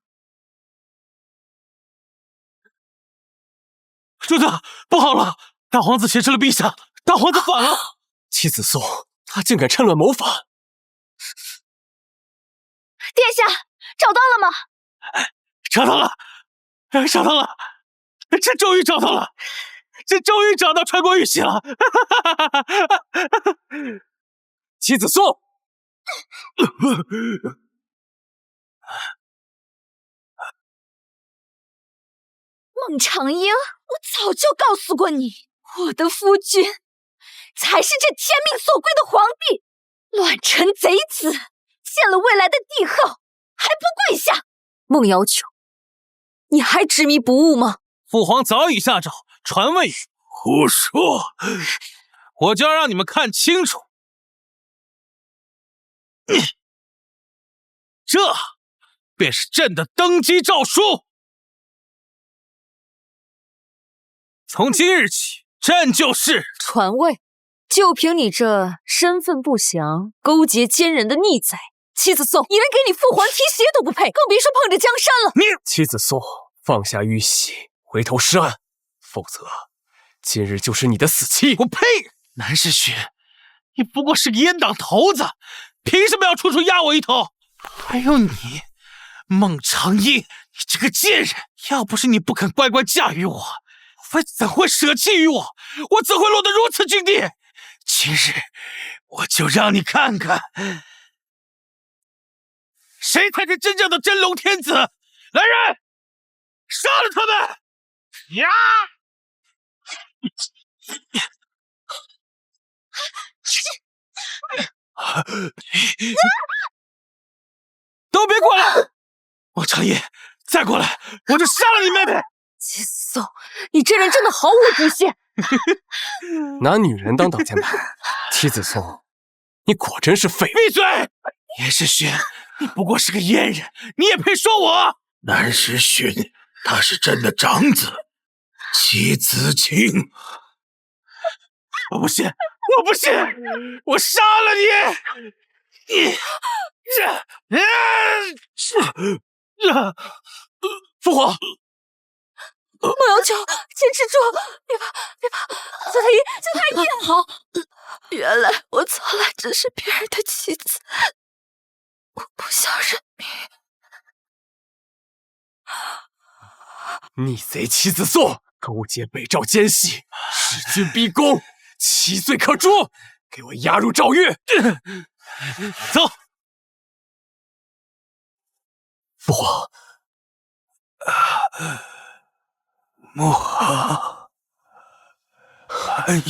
主子，不好了！大皇子挟持了陛下，大皇子反了！妻子宋，他竟敢趁乱谋反！殿下，找到了吗？找到了，找到了！这终于找到了，这终于找到传国玉玺了！妻子宋，孟长英，我早就告诉过你，我的夫君才是这天命所归的皇帝。乱臣贼子，见了未来的帝后还不跪下？孟瑶琼，你还执迷不悟吗？父皇早已下诏传位。胡说！我就要让你们看清楚，这便是朕的登基诏书。从今日起，朕就是传位。就凭你这身份不详、勾结奸人的逆贼，妻子宋，你连给你父皇提鞋都不配，更别说碰着江山了。妻子宋，放下玉玺，回头是岸，否则今日就是你的死期！我呸！南世雪，你不过是个阉党头子，凭什么要处处压我一头？还有你，孟长英，你这个贱人！要不是你不肯乖乖嫁与我，妃怎会舍弃于我？我怎会落得如此境地？今日我就让你看看，谁才是真正的真龙天子！来人，杀了他们！呀！都别过来！王长英，再过来，我就杀了你妹妹！妻子宋，你这人真的毫无底线！拿女人当挡箭牌，妻子宋，你果真是废物！闭嘴！叶世勋，你不过是个阉人，你也配说我？南世勋，他是朕的长子，戚子清。我不信，我不信，我杀了你！父皇，孟瑶九，坚持住，别怕，九太医，好。原来我从来只是别人的妻子，我不想人命。逆贼戚子颂，勾结北赵奸细，弑君逼宫，7岁可诛！给我押入诏狱。走。父皇，母皇，韩姨，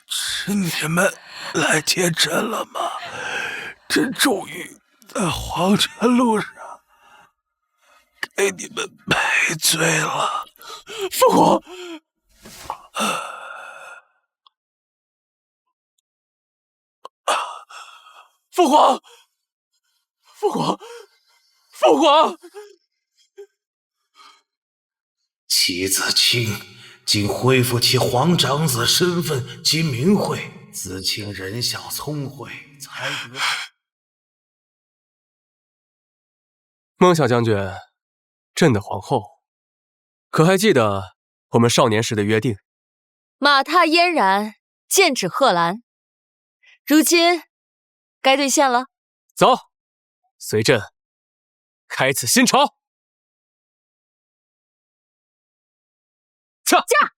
是你们来接朕了吗？朕终于在黄泉路上给你们赔罪了。父皇，父皇，父皇，父皇！戚子清竟恢复其皇长子身份及名讳，子清人小聪慧，才得。孟小将军，朕的皇后，可还记得我们少年时的约定？马踏嫣然，剑指贺兰，如今该兑现了。走，随朕开此新朝。驾！